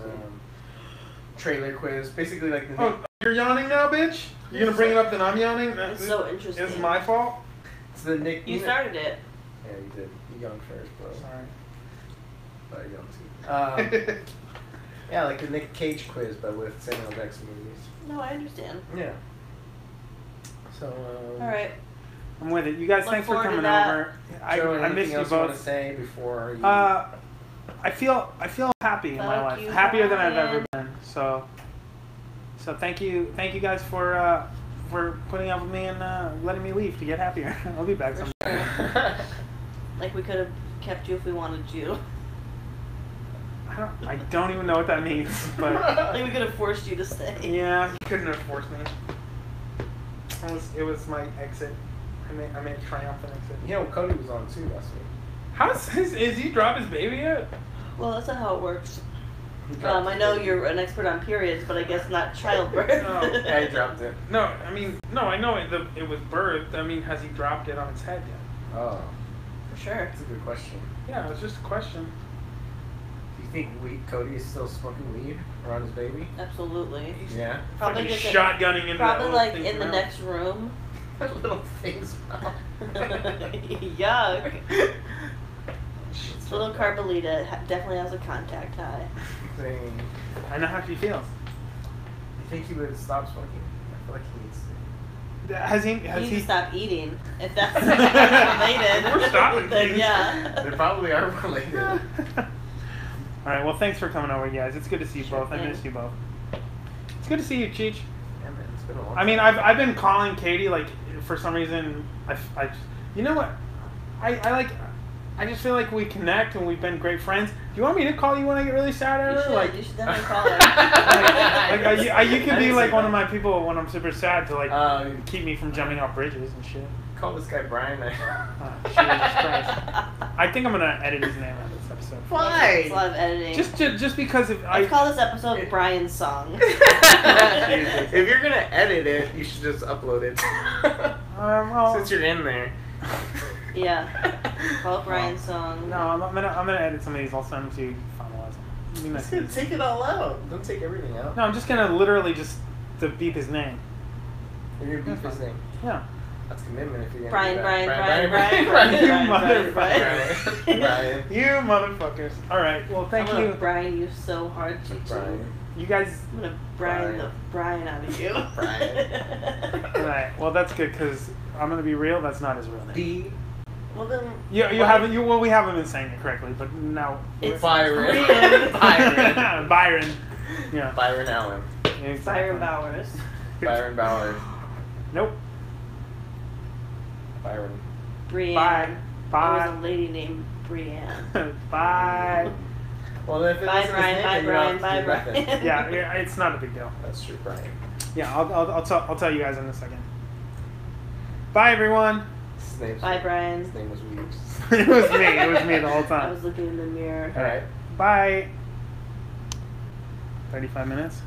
trailer quiz. Basically, like the Oh, you're yawning now, bitch? You're gonna bring it up that I'm yawning? It's so interesting. It's my fault? it's the Nick. You started it. Yeah, you did. You yawned first, bro. Sorry. But I yawned too. Yeah, like the Nick Cage quiz, but with Samuel Jackson movies. No, I understand. Yeah. So. All right. I'm with it. You guys, Look thanks for forward to coming that. over. I anything missed you else you want to both. say before you? I feel happy in my Fuck life, you, happier than I've ever Brian. been. So thank you guys for putting up with me and letting me leave to get happier. I'll be back someday. Like we could have kept you if we wanted you. I don't even know what that means, but Like we could have forced you to stay. yeah, you couldn't have forced me. It was my exit. I made a triumphant exit. You know, Cody was on too last week. Is he dropped his baby yet? Well, that's not how it works. He dropped I it. know you're an expert on periods, but I guess not childbirth. No. Yeah, he dropped it. No, I mean, no, I know it was birthed. I mean, has he dropped it on its head yet? Oh, For sure. that's a good question. Yeah, it's just a question. Do you think Cody is still smoking weed around his baby? Absolutely. Yeah. Probably Fucking just shotgunning into that Probably little like thing in the around. next room. Little things. Yuck. Little Carbolita definitely has a contact high. Thing. I know how she feels. You think he would stop smoking? I feel like he needs to. Has he? You Has need he? to stop eating. If that's related. We're stopping then things. yeah. They probably are related. All right. Well, thanks for coming over, guys. It's good to see you Sure both. I thing. miss you both. It's good to see you, Cheech. Yeah, man, it's been a long I mean, time. I've been calling Katie like for some reason. You know what? I just feel like we connect and we've been great friends. Do you want me to call you when I get really sad at You her? should, Like, you should definitely call her. you can I be didn't like say one that. of my people when I'm super sad to like keep me from jumping off bridges and shit. Call this guy Brian. Oh, Jesus Christ. I think I'm gonna edit his name out of this episode. It's a lot of editing. Just because if Let's call this episode Brian's Song. If you're gonna edit it, you should just upload it. well, Since you're in there. Yeah. Call it Brian's Song. no, I'm gonna edit some of these. I'll send them to you. You can finalize them. It'll be nice Just and gonna easy. take it all out. Don't take everything out. No, I'm just gonna literally just to beep his name. You're gonna beep his name. Yeah. That's commitment if you're gonna Brian, do Brian, that. Brian, Brian, You Brian, motherfucker. Brian. Brian. You motherfuckers. All right. Well, thank I'm gonna you. Brian you so hard, Chichi. Brian. You guys. I'm gonna Brian the Brian out of you. Brian. All right. Well, that's good because I'm gonna be real. That's not his real name. B. Well then. You Brian- haven't. Well, we haven't been saying it correctly, but now. It's Byron. Brian. Byron. Byron. Yeah. Byron Allen. Byron Exactly. Bowers. Byron Ballard. Nope. Byron. Brienne. Bye. There was Bye. a lady named Brienne. Bye. Well, if it Bye, was his Brian. name, Bye, then you don't Brian. have Bye, to do nothing. Brian. Yeah, it's not a big deal. That's true, Brian. Yeah, I'll tell you guys in a second. Bye, everyone. Bye, Brian. His name was Weebs. It was me. It was me the whole I time. was looking in the mirror. All right. Bye. 35 minutes.